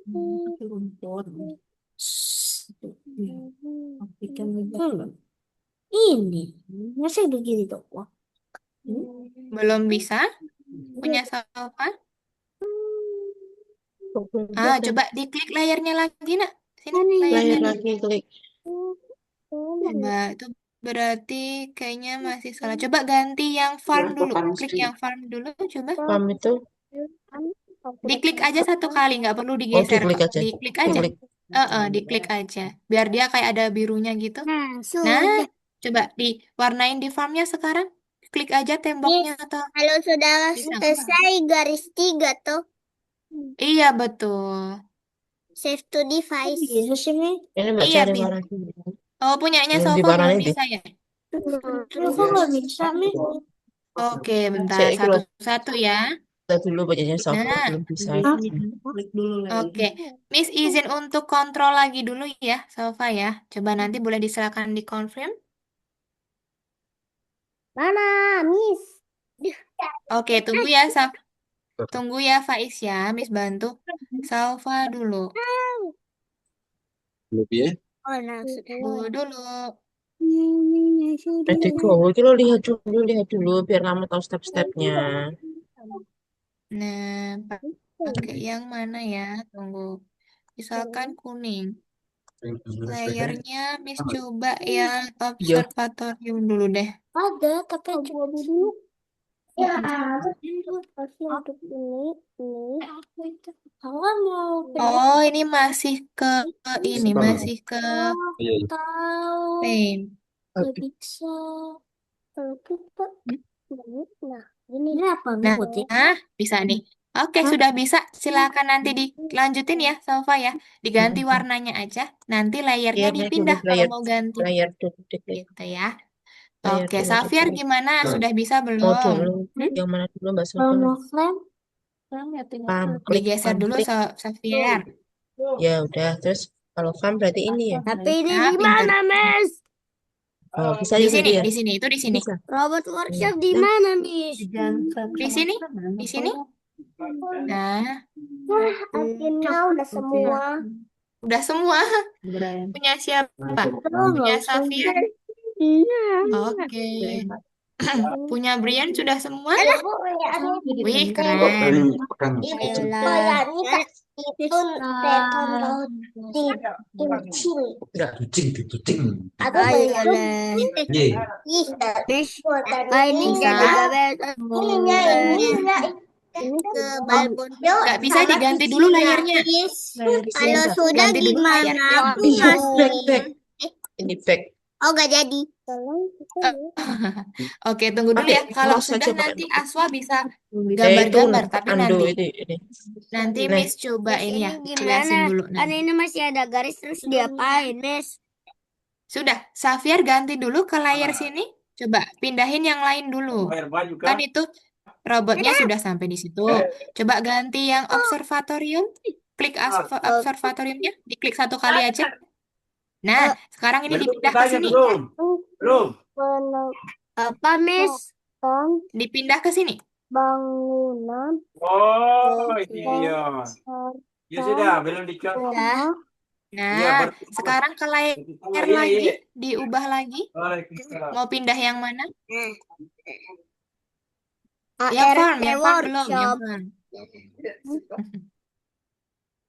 Pakai rumput. Pastikan dulu. Ini masih begini tuh. Belum bisa? Punya Salva? Coba diklik layarnya lagi, nak. Sini, layarnya Layer nih. lagi, klik. Coba, itu berarti kayaknya masih salah. Coba ganti yang farm dulu. Klik yang farm dulu, coba. Farm itu. Diklik aja satu kali, nggak perlu Oh, digeser diklik kok. aja. Diklik aja. Diklik. Diklik aja. Biar dia kayak ada birunya gitu. Nah, Nah, sudah. coba diwarnain di farmnya sekarang. Klik aja temboknya atau Kalau sudah bisa. selesai garis 3 tuh. Iya, betul. Save to device. Bisa sih, Mi. Ini Mbak Iya, cari bisa. warna. Oh, punyanya Belum Salva belum diwarnain deh. bisa ya? Kok nggak bisa, Mi? Oke, bentar. Saya ikut Satu-satu ya. dulu bacanya soft. Nah, Belum bisa. Klik dulu layar. oke. Miss izin untuk kontrol lagi dulu ya, Salva ya. Coba nanti boleh disilakan di confirm. Mana, Miss? Oke, tunggu ya, tunggu ya, Faiz ya. Miss bantu Salva dulu. Belum ya? Oh, nah, sudah. Tunggu dulu. Go. Ini lo lihat dulu biar kamu tahu step-stepnya. Nah, pakai yang mana ya? Tunggu. Misalkan kuning. Layernya Miss coba yang Iya. observatorium dulu deh. Ada, tapi coba dulu. Ya, harusnya untuk ini. Aku kan mau Oh, ini masih ini masih ke tahu. paint. Gak bisa. Kalau kita nah, ini apa Nah, putih? bisa nih. Oke, sudah bisa. Silakan nanti dilanjutin ya, Salva ya. Diganti warnanya aja. Nanti layernya Layernya dulu, dipindah kalau mau ganti. layar dulu diklik. Gitu ya. Layar Oke, dulu Xavier diklik. gimana? Sudah bisa Mau belum? dulu. Hmm? Yang mana dulu Mbak Kalau Sofa? mau klaim, Sekarang ya tinggal Farm, klik. klik, Digeser farm, dulu, klik. Xavier. Ya udah, terus kalau farm berarti ini ya. tapi ini Nah, di pintar. mana, Miss? Oh, bisa Di juga sini, dia. di sini, itu di sini. Bisa. Robot workshop di mana, Miss? Jangan Di sini, di sini. Nah, Akhirnya udah semua. udah semua. Brian. Punya siapa? Punya Xavier. Oke. Punya Brian sudah semua? Wih, keren. Ayolah. Itu Enggak. atau boleh. Miss, ini Bisa. jadi gabesan. Ini ke balkon. Nggak bisa diganti dulu layarnya. Kalau sudah Ganti dulu gimana? layarnya. Aku Ih, back. masih. Ini back. Oh, gak jadi. Oke, tunggu dulu ya. Pakai Kalau mouse sudah aja, pakai nanti mouse. Aswa bisa Itu gambar-gambar, tapi undo nanti ini. nanti Nah, Miss coba Miss, ini ya, ini jelasin gimana? dulu Kan nanti. ini masih ada garis terus diapain, Miss? Sudah, Xavier ganti dulu ke layar sini. Coba pindahin yang lain dulu. Kan itu robotnya sudah sampai di situ. Coba ganti yang observatorium. Klik observatoriumnya, diklik satu kali aja. Nah, sekarang ini dipindah ke sini. Apa, Miss? Dipindah ke sini. Bangunan. Oh, iya. Ya sudah, belum dicoba. Udah. Nah, sekarang ke layar lagi, diubah lagi. Waalaikumsalam. Mau pindah yang mana? Yang farm belum, yang Workshop. farm.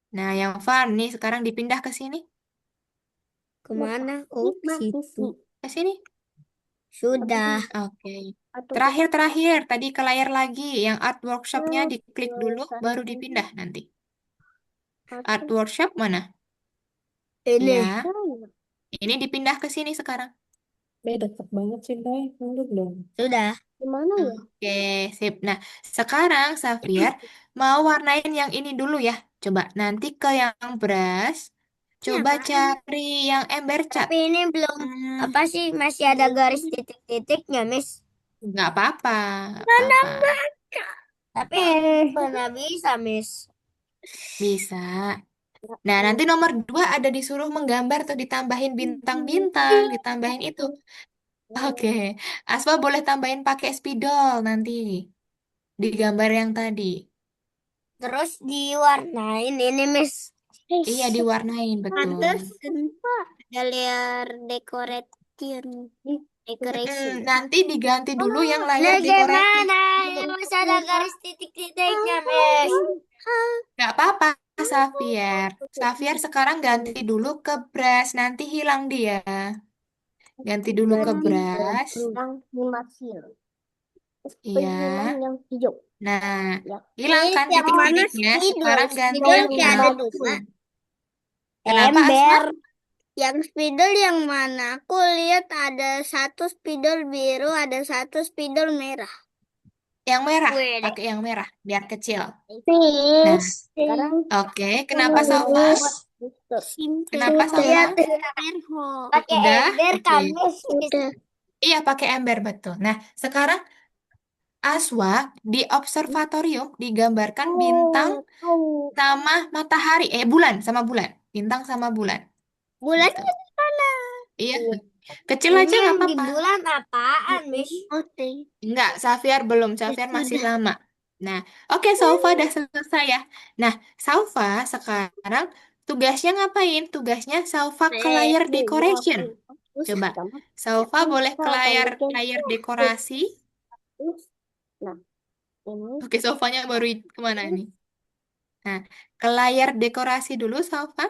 Nah, yang farm nih sekarang dipindah ke sini. Kemana? Oh, situ. Ke sini. Sudah. Oke. Terakhir. Tadi ke layar lagi. Yang art workshopnya diklik dulu, baru dipindah nanti. Art workshop mana? Ini. Ya, ini dipindah ke sini sekarang. Dekat banget sih, Day. Mundur dong. Sudah. Gimana ya? Oke, sip. Nah, sekarang Xavier mau warnain yang ini dulu ya. Coba nanti ke yang brush. Coba cari yang ember cat. Tapi ini belum apa sih? Masih ada garis titik-titiknya, Miss. Nggak apa-apa. Nggak apa-apa. Tapi mana bisa, Miss? Bisa. Nah, nanti nomor 2 ada disuruh menggambar tuh ditambahin bintang-bintang, ditambahin itu. Oke. Asma boleh tambahin pakai spidol nanti. Di gambar yang tadi. Terus diwarnain ini, Miss. Iya, diwarnain, betul. Ada layer decoration. Nanti diganti dulu yang Nah, layar dekorasi. gimana? Ini masih ada garis titik-titiknya, Miss. Nggak apa-apa, Xavier. Xavier sekarang ganti dulu ke brush. Nanti hilang dia. Ganti dulu ke brush. Iya. Nah, hilang kan Yang mana titik-titiknya. spidol? Sekarang ganti Spidol yang kayak ini. ada dua. Kenapa, Asma? Ember. Yang spidol yang mana? Aku lihat ada satu spidol biru, ada satu spidol merah. Yang merah. Wede. Pakai yang merah, biar kecil. Nah, Oke, kenapa Salva? Kenapa Salva? pakai Udah? ember Oke. kamu. Iya, pakai ember, betul. Nah, sekarang Aswa di observatorium digambarkan bintang sama matahari. Bulan sama bulan. Bintang sama bulan. Bulannya Gitu. di mana? Iya. Kecil aja nggak Di apa-apa. bulan apaan, Miss? Enggak, Xavier belum. Xavier masih lama. Nah, oke, Salva udah selesai ya. Nah, Salva sekarang tugasnya ngapain? Tugasnya Salva ke layar decoration. Coba, Salva boleh ke layar dekorasi. Oke, Salvanya baru kemana nih? Nah, ke layar dekorasi dulu, Salva.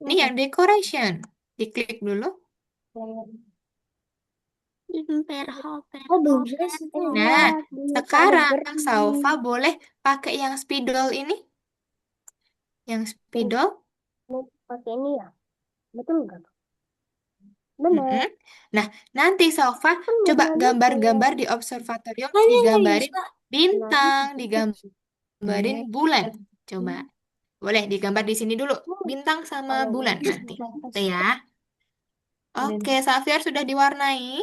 Ini yang decoration. Diklik dulu. Nah, sekarang Salva boleh pakai yang spidol ini. Yang spidol. Pakai ini ya? Betul nggak? Mm-mm. Nah, nanti Salva coba gambar-gambar di observatorium, digambarin bintang, digambarin bulan. Coba. Boleh digambar di sini dulu, bintang sama bulan nanti. Tuh ya. Oke, Xavier sudah diwarnai.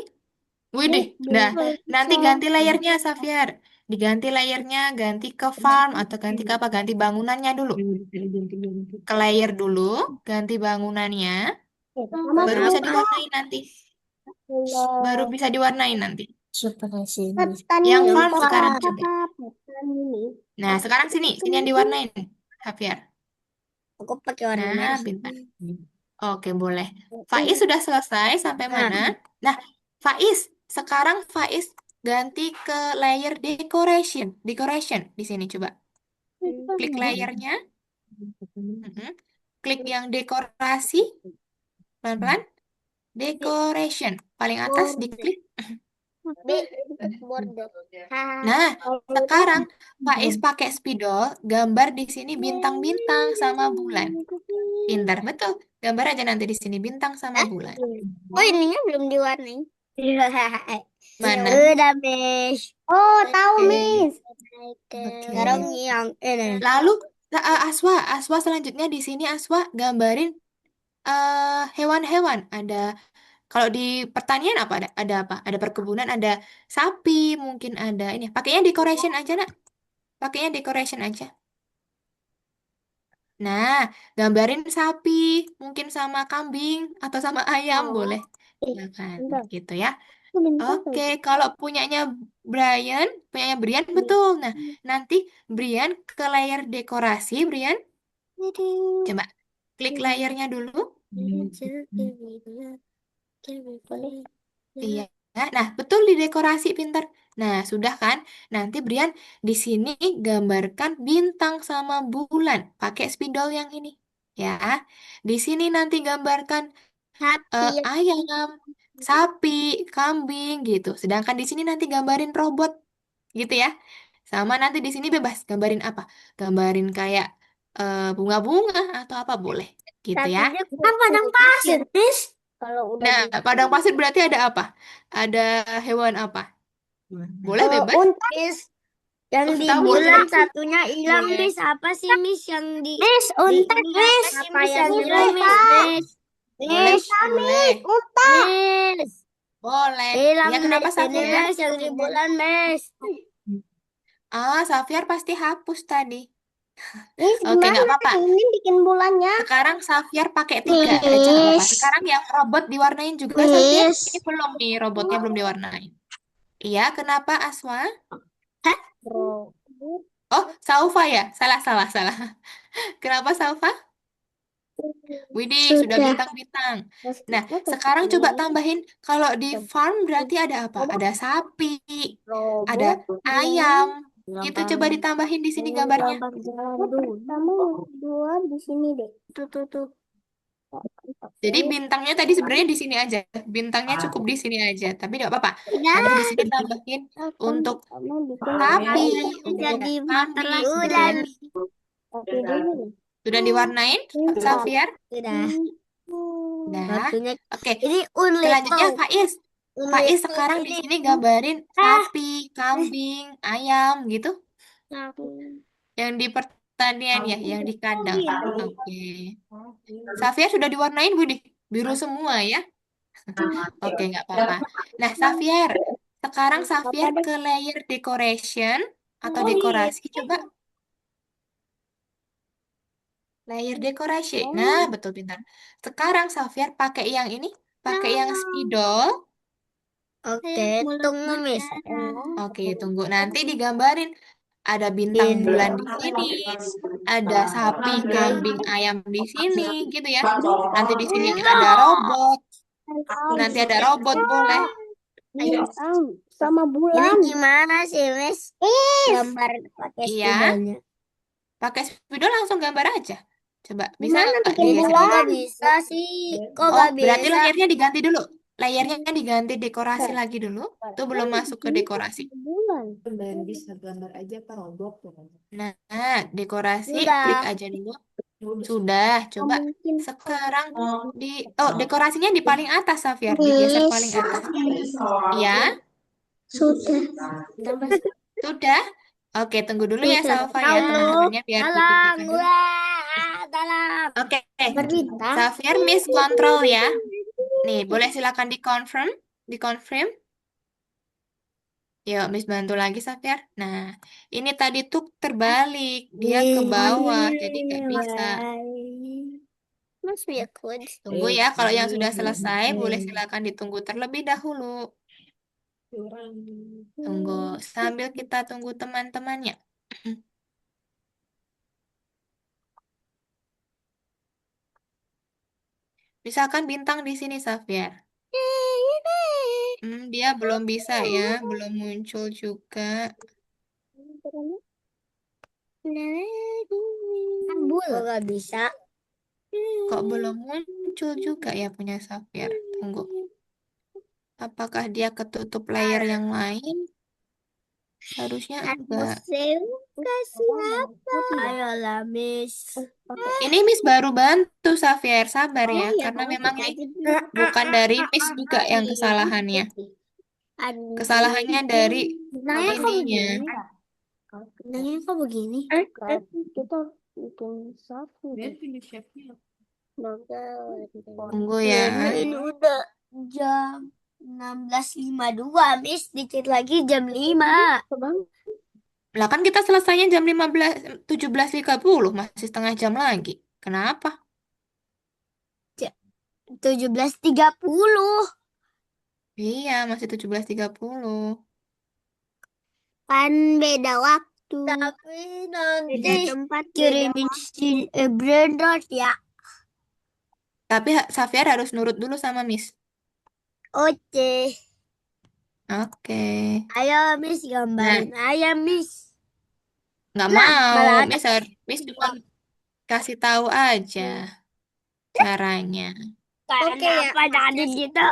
Widih, nah nanti ganti layarnya, Xavier. Diganti layarnya, ganti ke farm atau ganti ke apa? Ganti bangunannya dulu. Ke layer dulu, ganti bangunannya, baru bisa diwarnain nanti. Baru bisa diwarnain nanti. Yang farm sekarang coba. Nah, sekarang sini yang diwarnain, Xavier. Aku pakai warna Nah, merah. bintang. Oke, boleh. Faiz sudah selesai sampai mana? Nah, Faiz, sekarang Faiz ganti ke layer decoration. Decoration di sini coba. Klik layernya. Mm-mm. Klik yang dekorasi, pelan-pelan. Decoration. Paling atas diklik. Border. Nah, sekarang Faiz pakai spidol, gambar di sini bintang-bintang sama bulan. Pintar, betul. Gambar aja nanti di sini bintang sama bulan. Oh, ininya belum diwarnai. Mana? Udah, Miss. Oh, tahu, Oke. Miss. Oke. Sekarang yang ini. Lalu Aswa selanjutnya di sini Aswa gambarin hewan-hewan. Kalau di pertanian apa ada apa? Ada perkebunan, ada sapi, mungkin ada ini. Pakainya decoration aja, Nak. Pakainya decoration aja. Nah, gambarin sapi, mungkin sama kambing atau sama ayam boleh. Ya kan, gitu ya. Oke, kalau punyanya Brian betul. Nah, nanti Brian ke layar dekorasi, Brian. Coba klik layarnya dulu. Iya. Nah, betul di dekorasi pintar. Nah, sudah kan? Nanti Brian di sini gambarkan bintang sama bulan pakai spidol yang ini. Ya. Di sini nanti gambarkan Sapi. ayam, sapi, kambing gitu. Sedangkan di sini nanti gambarin robot gitu ya. Sama nanti di sini bebas gambarin apa? Gambarin kayak bunga-bunga atau apa boleh gitu ya. Sapinya kan padang pasir, Miss. Kalau udah Nah, padang pasir berarti ada apa? Ada hewan apa? Boleh bebas. unta, Miss. Yang di Unta bulan boleh. satunya hilang, Boleh. Miss. Apa sih, Miss, yang Miss, unta, ini Miss. apa sih, Apa Miss, yang yang hilang, hilang? Miss? Boleh, Miss, boleh. unta. Miss. Boleh. Hilang, Ya, kenapa Miss. Ini, Safir? Miss, yang di bulan, Miss. Safir pasti hapus tadi. Miss, Oke, nggak gimana apa-apa. ini bikin bulannya? Sekarang Safir pakai 3 aja, nggak apa-apa. Miss. Sekarang yang robot diwarnain juga, Safir. Miss. Ini belum nih, robotnya belum diwarnain. Iya, kenapa Aswa? Hah? Oh, Saufa ya? Salah, salah, salah. Kenapa Saufa? Widih, sudah Sudah. bintang-bintang. Nah, sekarang coba tambahin. Kalau di farm berarti ada apa? Ada sapi, ada ayam. Itu coba ditambahin di sini gambarnya. Kamu dua di sini deh. Tuh. Jadi bintangnya tadi sebenarnya di sini aja. Bintangnya cukup di sini aja. Tapi nggak apa-apa. Nanti di sini tambahin untuk sapi, untuk Jadi kambing, gitu ya. Sudah Hmm. diwarnain, Xavier? Sudah. Nah, Waktunya. oke. Ini unli Selanjutnya tau. Faiz. Faiz sekarang di sini gambarin sapi, kambing, ayam gitu. Yang di pertanian ya, yang di kandang. Oke. Xavier sudah diwarnain, Budi? Biru semua ya? Oke, nggak apa-apa. Nah, Xavier. Sekarang Xavier ke layer decoration atau dekorasi. Coba layer dekorasi. Nah, betul pintar. Sekarang Xavier pakai yang ini. Pakai yang spidol. Oke, tunggu, Miss. Oke, tunggu. Nanti digambarin. Ada bintang bulan di sini. Ada sapi, kambing, ayam di sini. Gitu ya. Nanti di sini ada robot. Nanti ada robot boleh. Sama bulan. Ini gimana sih, Miss? Gambar pakai Iya. spidolnya. Pakai spidol langsung gambar aja. Coba, bisa Gimana nggak bikin digeser? bulan? Nggak bisa sih. Kok Oh, nggak berarti bisa? layarnya diganti dulu. Layarnya diganti dekorasi lagi dulu. Itu belum masuk ke dekorasi. Bulan. Dan bisa gambar aja Pak robot pokoknya. Nah, dekorasi Sudah. klik aja dulu. Sudah, coba Mungkin. sekarang dekorasinya di paling atas, Safir. Digeser paling atas. Iya, Sudah. sudah. Oke, tunggu dulu ya, Sudah. Salva ya, teman-temannya biar Dalam. dipikirkan dulu. Wah, dalam. Oke, Berita. Safir miss control ya. Nih, boleh silakan di-confirm. Di-confirm. Yuk, Miss bantu lagi, Safir. Nah, ini tadi tuh terbalik. Dia ke bawah, jadi nggak bisa. Must be a code. Tunggu ya, kalau yang sudah selesai, boleh silakan ditunggu terlebih dahulu. Kurang. Tunggu, sambil kita tunggu teman-temannya. Misalkan bintang di sini, Safir. Dia belum bisa ya, belum muncul juga. Ambul. Kok nggak bisa? Kok belum muncul juga ya punya Xavier? Tunggu. Apakah dia ketutup layer yang lain? Harusnya enggak. Museum kasih apa? Ayolah, Miss. Ini Miss baru bantu Xavier, sabar ya. iya, Karena kamu memang suka ini gitu. bukan dari Miss juga yang kesalahannya. Kesalahannya dari Nanya kok ininya. begini? Nanya kok begini? Kita bikin satu. Dia pilih shape-nya. Tunggu ya. Ini udah jam 16.52, Miss. Dikit lagi jam 5. Lah kan kita selesainya jam 17.30, masih setengah jam lagi. Kenapa? 17.30. Iya, masih 17.30. Kan beda waktu. Tapi nanti tempat kirimin brainrot ya. Tapi Xavier harus nurut dulu sama Miss. Oke. Oke. Ayo, Miss, gambarin aja, Miss. Nggak Lah, mau. malah Miss cuma kasih tahu aja caranya. kenapa jadi gitu?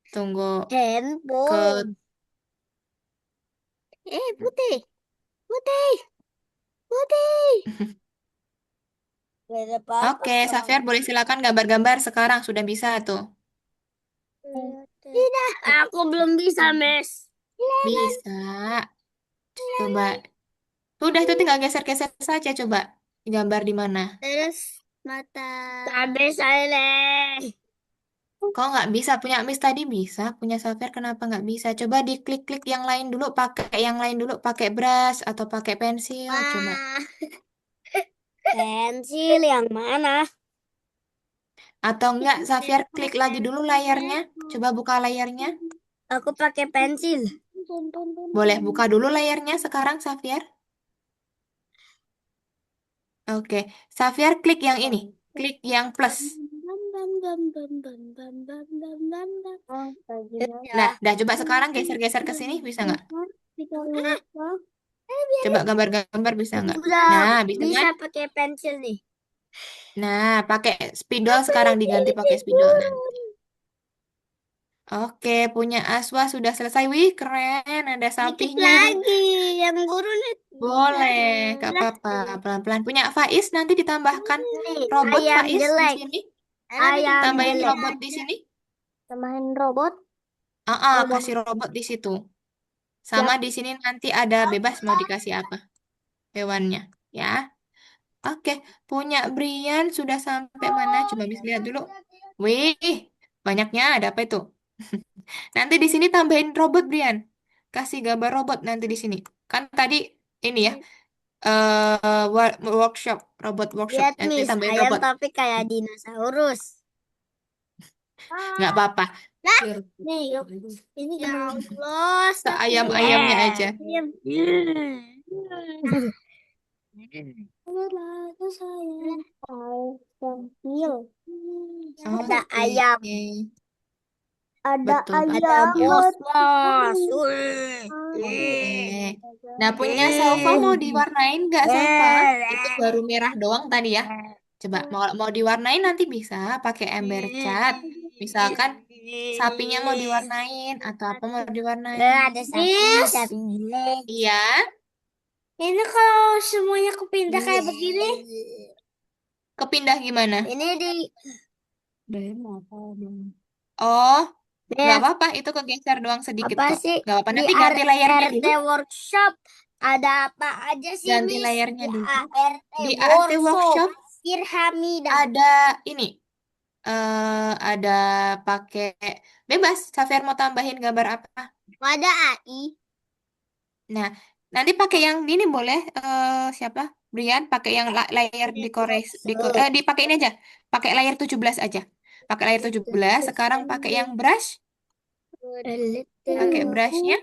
Tunggu ke Handphone. Putih. Putih. Putih. Gak ada apa-apa. Oke, Xavier boleh silakan gambar-gambar sekarang sudah bisa tuh. Tidak, aku belum bisa, Miss. Bisa. Coba. Udah itu tinggal geser-geser saja coba. Gambar di mana? Terus mata. Tapi saya. Kok nggak bisa? Punya Miss tadi bisa. Punya Xavier kenapa nggak bisa? Coba diklik-klik yang lain dulu. Pakai yang lain dulu. Pakai brush atau pakai pensil. Coba. Pensil yang mana? Atau enggak, Xavier klik lagi dulu layarnya. Coba buka layarnya. Aku pakai pensil. Boleh buka dulu layarnya sekarang, Xavier. Oke, Xavier klik yang ini. Klik yang plus. Nah, dah coba sekarang geser-geser ke sini. Bisa nggak? Coba gambar-gambar bisa nggak? Nah, bisa Bisa kan? pakai pensil nih. Nah, pakai spidol sekarang diganti pakai spidol nanti. Oke, punya Aswa sudah selesai. Wih, keren. Ada Dikit sapinya. lagi yang gurun itu. Boleh, gak apa-apa. Pelan-pelan. Punya Faiz nanti ditambahkan robot Ayam Faiz di jelek. sini. Ayam Tambahin jelek. robot di sini. Tambahin robot. Kasih robot di situ. Sama di sini nanti ada bebas mau dikasih apa hewannya, ya. Oke, punya Brian sudah sampai mana? Coba bisa lihat dulu. Wih, banyaknya ada apa itu? Nanti di sini tambahin robot Brian. Kasih gambar robot nanti di sini. Kan tadi ini ya, workshop, robot workshop. Lihat, Nanti Miss, tambahin ayam robot. tapi kayak dinosaurus. Nggak apa-apa. Nih, ini ya Allah, Seayam-ayamnya aja. Ada Oke. ayam. Betul, Ada bos. Oke. Nah, punya Salva mau diwarnain nggak Salva? Itu baru merah doang tadi ya. Coba mau diwarnain nanti bisa pakai ember cat. Misalkan sapinya mau diwarnain atau apa mau diwarnain. Ada sapi tapi jelek. Iya. Ini kalau semuanya kepindah kayak begini. Kepindah gimana? Ini di Oh, nggak Beb, apa-apa. Itu kegeser doang sedikit apa kok. sih Nggak apa-apa. di Nanti ganti layarnya RT dulu. workshop ada apa aja sih, Ganti Miss? layarnya Di dulu. ART Di ART Workshop Irhamida. ada ini. Ada pakai bebas. Xavier mau tambahin gambar apa? Ada AI. Nah, nanti pakai yang ini boleh. Siapa? Brian pakai yang layar dipakai ini aja. Pakai layar 17 aja. Pakai layar 17. Sekarang pakai yang brush. Pakai brushnya.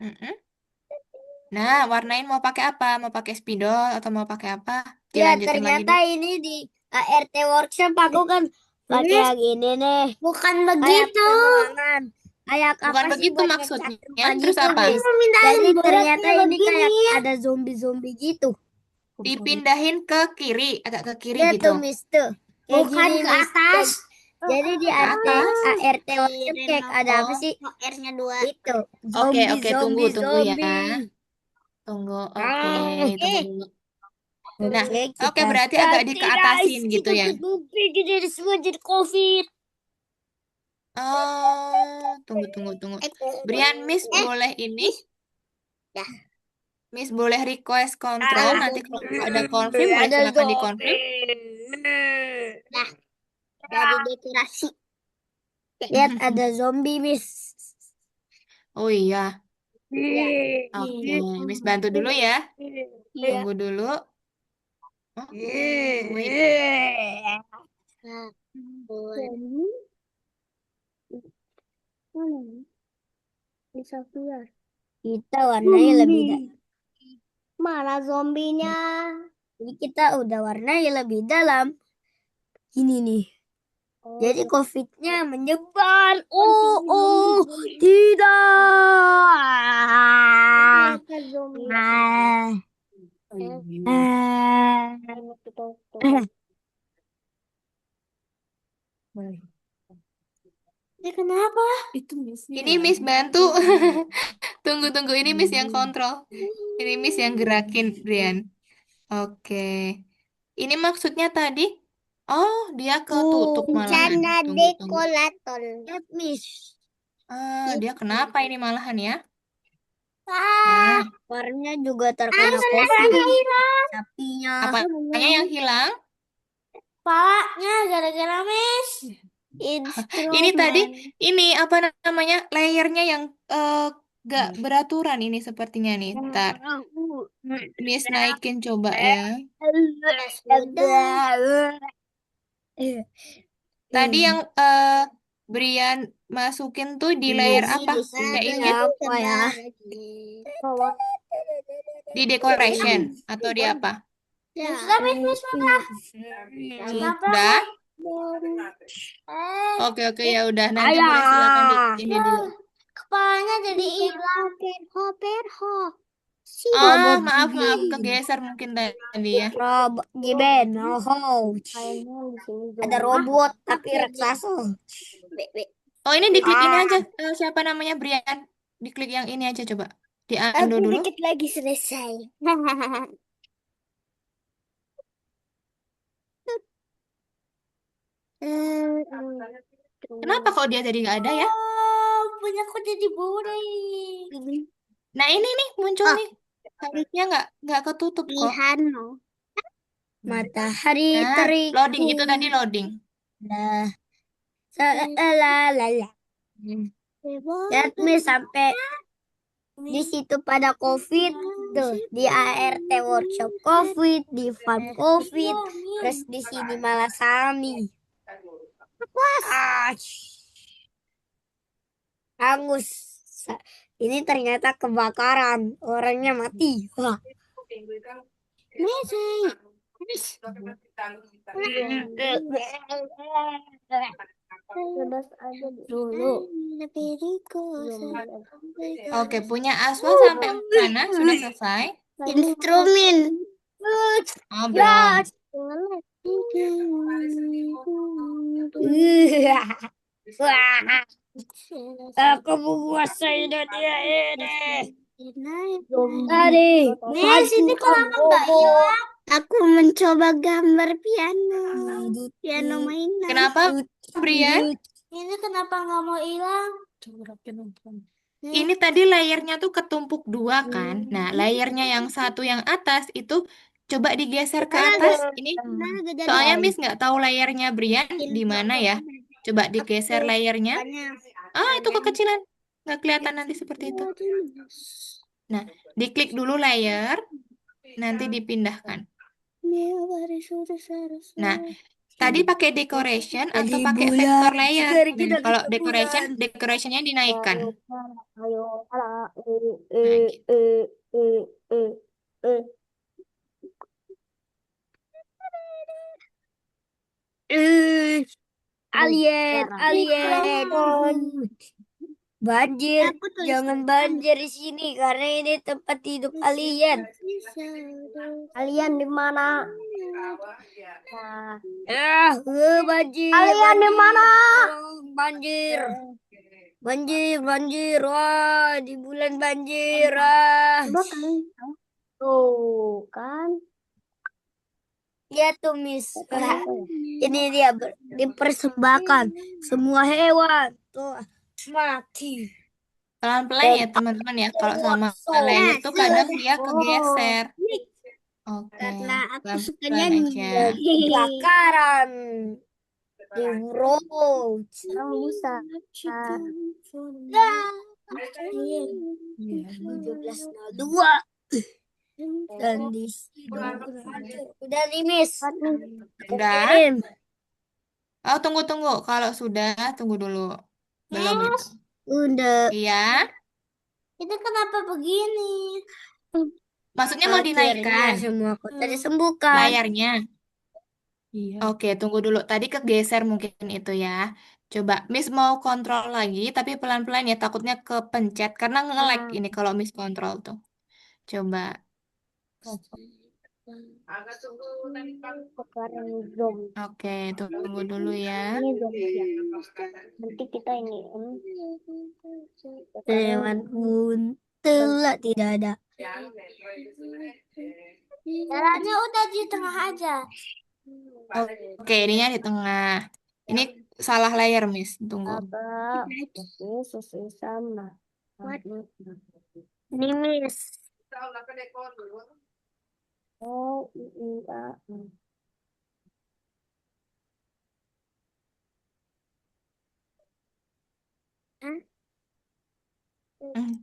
Mm-mm. Nah, warnain mau pakai apa? Mau pakai spidol atau mau pakai apa? Ya, Dilanjutin lagi ternyata dulu. ini di ART workshop aku kan pakai yang ini nih. Bukan begitu. Kayak Bukan apa sih begitu buat ngecat maksudnya. rumah Terus gitu, apa? Miss? Jadi ternyata ini kayak ada zombie-zombie gitu. Dipindahin ke kiri, agak ke kiri Lihat gitu. tuh, Miss, tuh. Kayak Bukan gini, ke Miss. atas. Jadi di Ke atas. ART workshop kayak ada apa Oh, sih? R-nya 2. Itu. oke, Zombie, oke, tunggu, zombie, tunggu ya. zombie. Tunggu, oke, Ah, tunggu dulu. Nah, Oke, oke kita berarti agak ganti, guys. dikeatasin gitu Kita ya. bermimpi jadi semua jadi COVID. Oh, tunggu. Brian, Miss boleh ini? Ya. Miss boleh request control. Nanti kalau ada confirm boleh Ada silakan dikonfirm. zombie. Nah, dari dekorasi. Lihat ada zombie, Miss. Oh iya, Ya. oke. Miss bantu dulu ya. Iya. Tunggu dulu. Oh, wait. Nah, jadi mana nih? Bisa keluar. Kita warnai lebih Mana zombinya? Jadi kita udah warnai lebih dalam. Ini nih. Jadi COVID-nya menyebar. Oh, tidak. Ternyata zombie. Ah, ah. Kenapa? Ini Miss bantu. Tunggu. Ini Miss yang kontrol. Ini Miss yang gerakin, Brian. Oke. Ini maksudnya tadi. Oh, dia ketutup malahan. Bencana Tunggu. dekolator. Lihat, Miss. Dia kenapa ini malahan ya? Ah, Nah, Warnanya juga terkena COVID. Sapinya. apanya yang hilang? palanya gara-gara mes. Ini tadi, Instrumen. ini apa namanya? Layernya yang gak beraturan ini sepertinya nih. Ntar, Miss naikin coba ya. Tadi yang Brian masukin tuh di layer apa? PI-nya? Apa ya? Bawah. Di decoration atau di apa? Ya. Sudah, Miss, Sudah? Oke, ya udah. Nanti boleh silakan di ini dulu. Kepalanya jadi hilang. Perho. Oh, maaf, kegeser mungkin tadi ya. Robot Giben, oh, Kayaknya di sini ada robot tapi raksasa. Oh, ini diklik ini aja. Siapa namanya Brian? Diklik yang ini aja coba. Di undo dulu. dikit lagi selesai. Kenapa kok dia jadi nggak ada ya? Punya aku jadi boring. Nah, ini nih muncul nih. Harusnya nggak ketutup kok. Lihano. Matahari Nah, terik. loading itu tadi loading. Nah, la. Lihat Miss sampai di situ pada COVID tuh di ART workshop COVID di farm COVID terus di sini malah Sami hangus. Ini ternyata kebakaran, orangnya mati. Wah. Bebas aja dulu. Oke, punya Aswa sampai mana? Sudah selesai? Instrumen. Oh, belum. Wah, aku menguasai dunia ini. Tadi, Miss, ini kenapa nggak hilang? Aku mencoba gambar piano. Piano mainan. Kenapa, Brian? Ini kenapa nggak mau hilang? Ini tadi layernya tuh ketumpuk dua kan? Nah, layernya yang satu yang atas itu coba digeser ke atas. Ini soalnya Miss nggak tahu layernya Brian di mana ya. Coba digeser layernya. Ah, itu kekecilan. Nggak kelihatan nanti seperti itu. Nah, diklik dulu layer, nanti dipindahkan. Nah, tadi pakai decoration atau pakai vector layer. Nah, kalau decorationnya dinaikkan. Nah, gitu. alien. Banjir, Aku tulis jangan banjir di sini karena ini tempat hidup alien. Alien di mana? Banjir, Alien di banjir, mana? tolong, banjir, banjir, banjir, wah, di bulan banjir, Coba kan. Tuh kan. Lihat tuh, Miss. Ini dia dipersembahkan semua hewan tuh mati. Pelan-pelan ya teman-teman ya. Kalau sama layer tuh kadang dia kegeser. Oke, Karena aku suka pelan-pelan nyanyi. aja. Kebakaran di road. Kamu bisa. 1702 dan di sini udah nih, Miss. Udah? Kirim. Oh, tunggu-tunggu. Kalau sudah, tunggu dulu. Belum itu. Udah. Iya. Itu kenapa begini? Maksudnya mau Akhirnya dinaikkan semua kota disembuhkan. layarnya. Oke, tunggu dulu. Tadi kegeser mungkin itu ya. Coba Miss mau kontrol lagi, tapi pelan-pelan ya. Takutnya kepencet karena nge-lag ini kalau Miss kontrol tuh. Coba. Sekarang zoom. Oke, tunggu dulu ya. Ini zoom ya. Nanti kita ini. Hewan pun telah tidak ada. Jalannya udah di tengah aja. Oke, ininya di tengah. Ini salah layer, Miss. Tunggu. Ini sesuai sama. Ini Miss. Oh iya.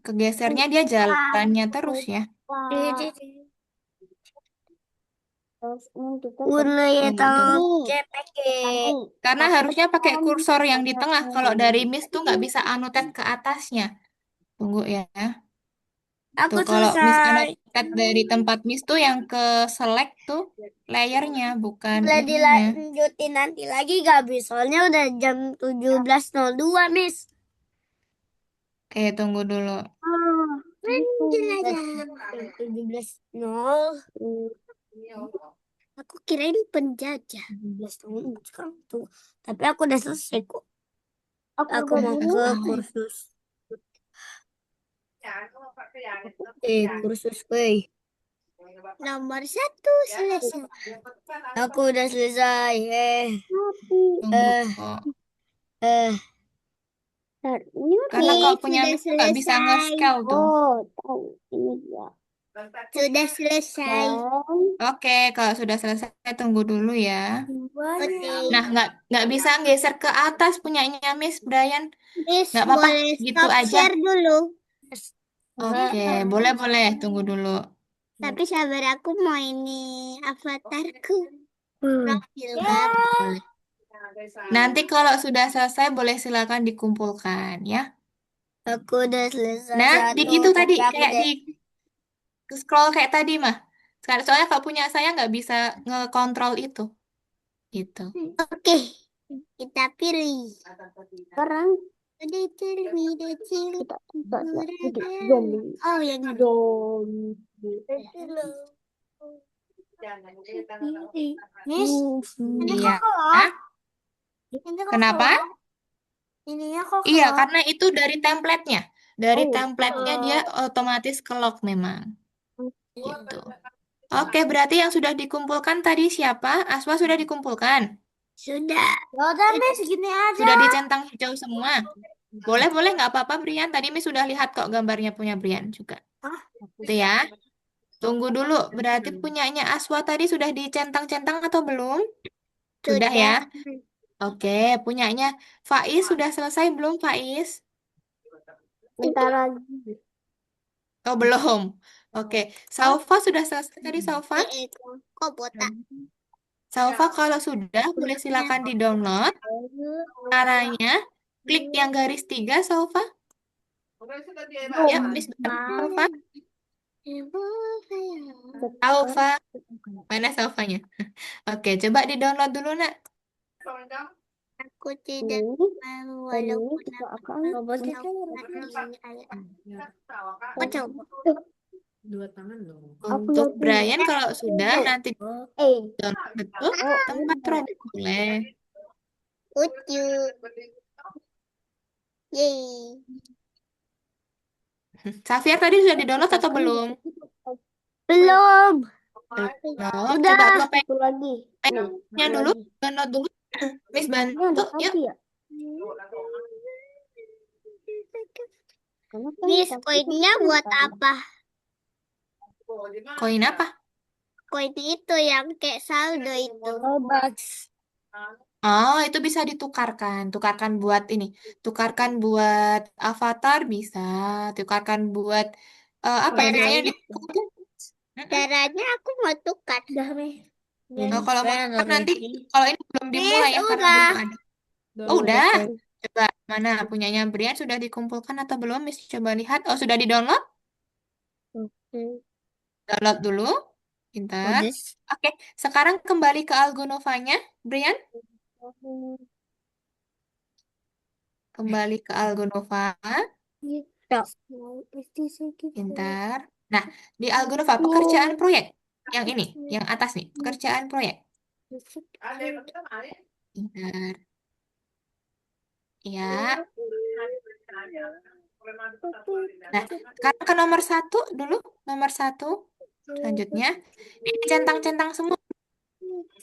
Kegesernya dia jalannya terus ya. Terus ini kita Udah ya Tunggu, tahu tunggu. JPG. Karena harusnya pakai kursor yang di tengah. Kalau dari Miss tuh nggak bisa annotate ke atasnya. Tunggu ya. Aku Tuh, kalau Miss selesai. annotate dari tempat Miss tuh yang ke select tuh layernya, bukan Boleh ininya. dilanjutin nanti lagi gak, Bis? Soalnya udah jam 17.02, Miss. Oke, tunggu dulu. Jam 17.00. aku kirain penjajah. 17.00 sekarang tuh. Tapi aku udah selesai kok. Aku udah mau dulu. ke kursus. Kursus, weh. Nomor 1 selesai. Aku udah selesai. Tunggu kok. Ini Karena kalau punya sudah Miss tuh nggak bisa selesai. nge-scale tuh. Oh, tahu ini ya. Sudah selesai. Oke, kalau sudah selesai tunggu dulu ya. Oke. Nah, nggak bisa geser ke atas punyanya Miss Brian. Miss, Nggak apa-apa, boleh gitu stop aja. share dulu. Oke, boleh, tunggu dulu. Tapi sabar, aku mau ini avatarku. Profil Boleh. Nanti kalau sudah selesai boleh silakan dikumpulkan ya. Aku udah selesai Nah, di satu, itu tadi tapi aku kayak di scroll kayak tadi mah. Sekarang soalnya kalau punya saya nggak bisa ngekontrol itu. Gitu. Oke, kita pilih. Sekarang udah pilih. Oh, yang zombie. Miss, ini Iya. kok keluar? Hah? Ini kok Kenapa? keluar? Ininya kok Iya, keluar? karena itu dari template-nya. Dari Oh. template-nya dia otomatis ke lock memang. Gitu. Oke, berarti yang sudah dikumpulkan tadi siapa? Aswa sudah dikumpulkan. Sudah. Ya udah, Miss, gini aja. Sudah dicentang hijau semua. Boleh, nggak apa-apa, Brian. Tadi Miss sudah lihat kok gambarnya punya Brian juga. Itu ya. Tunggu dulu. Berarti punyanya Aswa tadi sudah dicentang-centang atau belum? Sudah ya. Oke, punyanya Faiz sudah selesai belum, Faiz? Bentar lagi. Oh, belum. Oke. Saufa sudah selesai tadi, Saufa? Kok botak? Saufa kalau sudah, boleh silakan di-download. Caranya, klik yang garis 3, Saufa. Ya, Miss Saufa. Saufa. Mana Saufanya? Oke, coba di-download dulu, nak. Aku tidak mau walaupun aku Aku coba. Untuk Brian kalau sudah nanti download betul tempat robot boleh. Lucu. Yeay. Xavier tadi sudah di-download atau belum? Belum. Belum. Udah. Coba kepengen Satu lagi. dulu, download dulu. Miss bantu, yuk. Miss, koinnya buat apa? Koin apa? Koin itu yang kayak saldo itu. Robux. Oh, itu bisa ditukarkan. Tukarkan buat ini. Tukarkan buat avatar bisa. Tukarkan buat apa ya? Biasanya Caranya, di caranya aku mau tukar. Oh, kalau mau tukar nanti, kalau ini belum dimulai ya, karena udah. belum ada. Oh, udah. Coba, mana punyanya Brian sudah dikumpulkan atau belum? Miss coba lihat. Oh, sudah di-download? Download dulu. Pintar. Udah. Oke, sekarang kembali ke Algonovanya, Brian. Kembali ke Algonova. Pintar. Nah, di Algonova, pekerjaan proyek. Yang ini, yang atas nih, pekerjaan proyek. Pintar. Ya. Nah, sekarang ke nomor 1 dulu. Nomor 1. Selanjutnya, ini centang-centang semua.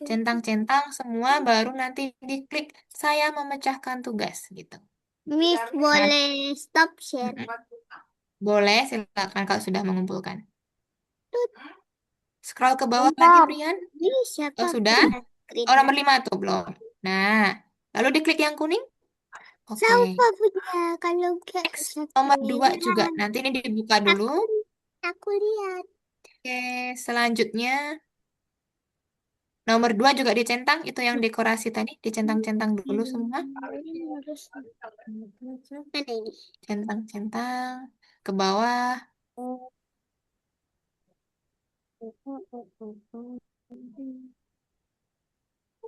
Centang-centang semua, baru nanti diklik saya memecahkan tugas gitu. Miss, Nah, boleh stop share? boleh, silakan kalau sudah mengumpulkan. Scroll ke bawah lagi, Brian. Ini siapa? Oh, sudah? Oh, nomor 5 tuh belum. Nah, lalu diklik yang kuning. Oke. Siapa punya? Kalau kayak Next, nomor 2 juga. Nanti ini dibuka dulu. aku lihat. Oke, selanjutnya nomor 2 juga dicentang. Itu yang dekorasi tadi. Dicentang-centang dulu semua. Mana ini? Centang-centang ke bawah.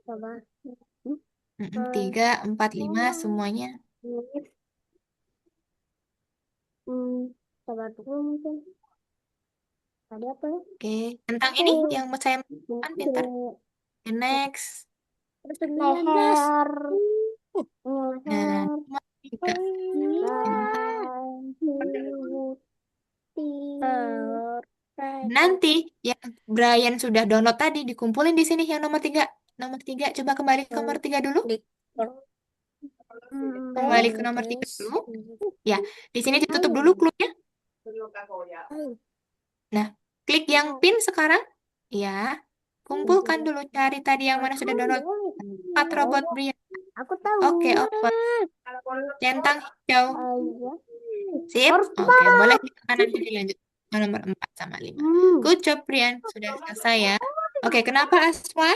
Coba. 3, 4, 5 semuanya. Coba dulu mungkin. Tadi apa ya? Oke, tentang ini yang saya masukkan pintar. Oke, next. Terus 19. Nah, nomor 3. Nanti yang Brian sudah download tadi dikumpulin di sini yang nomor 3. Nomor 3, coba kembali ke nomor 3 dulu. Kembali ke nomor 3 dulu. Ya, di sini ditutup dulu clue-nya. Nah, klik yang pin sekarang. Ya, kumpulkan dulu, cari tadi yang mana sudah download. 4 robot Brian. Aku tahu. Oke, open. Centang hijau. Iya. Sip. Oke, boleh kita nanti dilanjut ke nomor 4 sama 5. Good job, Brian. Sudah selesai ya. Oke, kenapa Asma?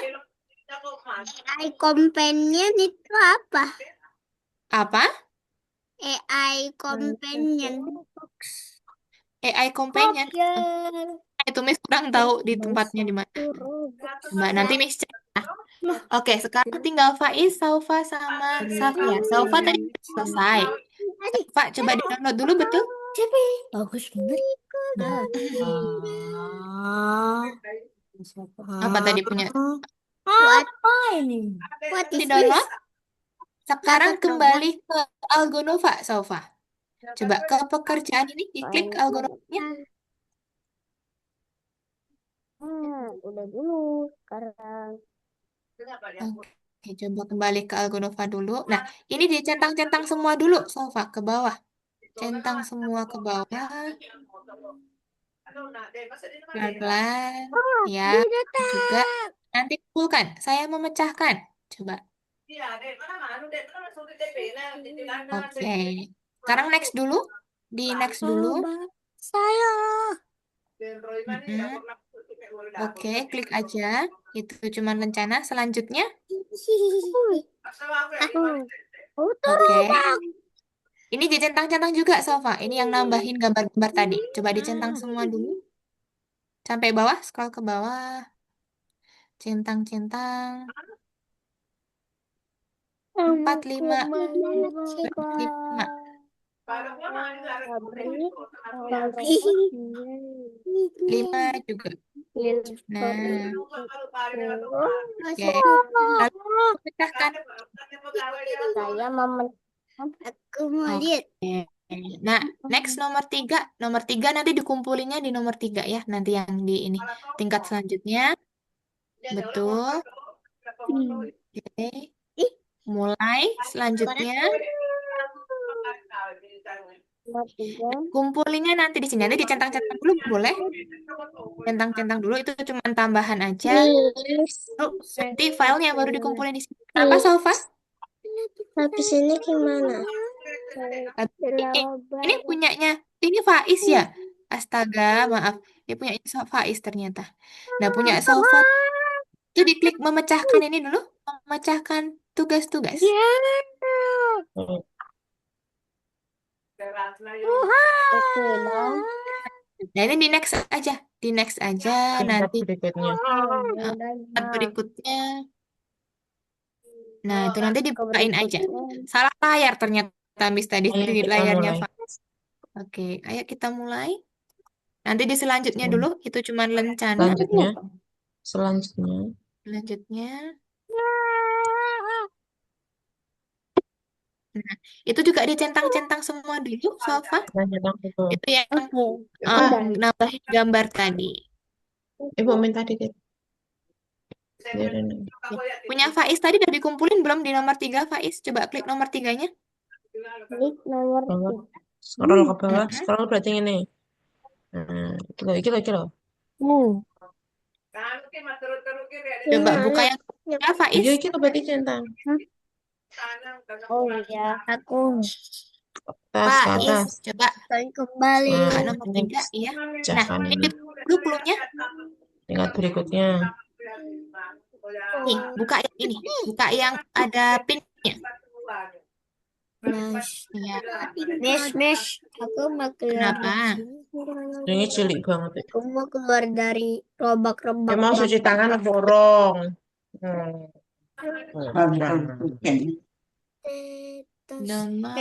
AI companion itu apa? Apa? AI companion. AI companion. Itu Miss kurang tahu di tempatnya di mana. Mbak, nanti Miss cek. Nah, oke, sekarang tinggal Faiz, Saufa, sama Safia. Saufa tadi sudah selesai. Saufa, coba di-download dulu, betul? Bagus bener. Apa tadi punya? Apa ini? What is Di-download. this? Sekarang kembali ke Algonova, Saufa. Coba ke pekerjaan ini, diklik Algonovanya. Udah dulu sekarang. Oke, coba kembali ke Algonova dulu. Nah, ini dicentang-centang semua dulu, Saufa, ke bawah. Centang semua ke bawah. Pelan-pelan. Ya, juga. Nanti kumpulkan. Saya memecahkan. Coba. Oke. Sekarang next dulu. Di next dulu. Saya. Mm-mm. Oke, klik aja. Itu cuma rencana. Selanjutnya. Oke. Ini dicentang-centang juga, Sofa. Ini yang nambahin gambar-gambar tadi. Coba dicentang semua dulu. Sampai bawah, scroll ke bawah. Centang-centang. 45. Coba. 45. Lima juga. Nah, oke. Lalu pecahkan. Saya mau Aku mau lihat. Oke. Nah, next nomor 3. Nomor 3 nanti dikumpulinnya di nomor 3 ya. Nanti yang di ini. Tingkat selanjutnya. Betul. Oke. Mulai. Selanjutnya. Kumpulinnya nanti di sini. Nanti dicentang-centang dulu boleh. Centang-centang dulu. Itu cuma tambahan aja. Lalu nanti filenya baru dikumpulin di sini. Kenapa, Sofa? Habis ini gimana? Ini punyanya. Ini Faiz ya? Astaga, maaf. Ini punya Faiz ternyata. Nah, punya Sofa. Itu diklik memecahkan ini dulu. Memecahkan tugas-tugas. Nah, ini di next aja. Di next aja. Tingkat Nanti berikutnya. tingkat berikutnya. Nah, itu nanti dibukain aja. Salah layar ternyata Miss tadi Ayo di kita layarnya mulai. Faiz. Oke, ayo kita mulai. Nanti di selanjutnya dulu. Itu cuma lencana. Selanjutnya. Selanjutnya. Nah, itu juga dicentang-centang semua dulu, Sofa. Selanjutnya dulu. Itu yang nambahin gambar tadi. Ibu minta dikit. Biarin. Punya Faiz tadi udah dikumpulin belum di nomor 3, Faiz? Coba klik nomor 3-nya. klik nomor Bawah. Scroll ke bawah. Mm-mm. Scroll berarti ini. Nah, iki loh. Coba buka yang ketiga, Faiz. Iya, iki loh berarti centang. Oh iya, aku Tas, ke Faiz, atas. coba Kembali. buka Nah, nomor ini 3, iya. Nah, pecahkan ini ini. dulu clue-nya. Tingkat berikutnya. Nih, buka yang ini. Buka yang ada pinnya. Ya. Miss, aku mau keluar Kenapa? dari sini. Ini cilik banget. Aku mau keluar dari robak-robak. Mau cuci tangan apa borong? Download.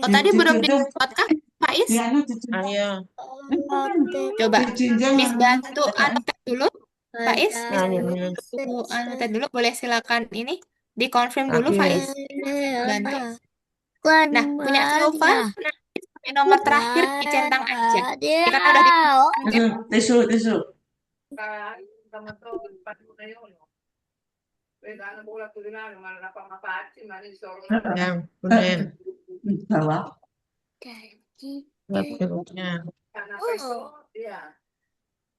Oh, tadi belum di-download kah, Faiz? Ayo. Coba Miss bantu anotet dulu, Faiz. Miss Ayo. bantu anotet dulu. Boleh silakan ini di-confirm dulu, Oke. Faiz. Bantu. Nah, punya Sofa. Nah, sampai nomor terakhir dicentang aja. Ya, karena udah dicentang. Tisu. Yang kuning. Bawah. Tingkat berikutnya.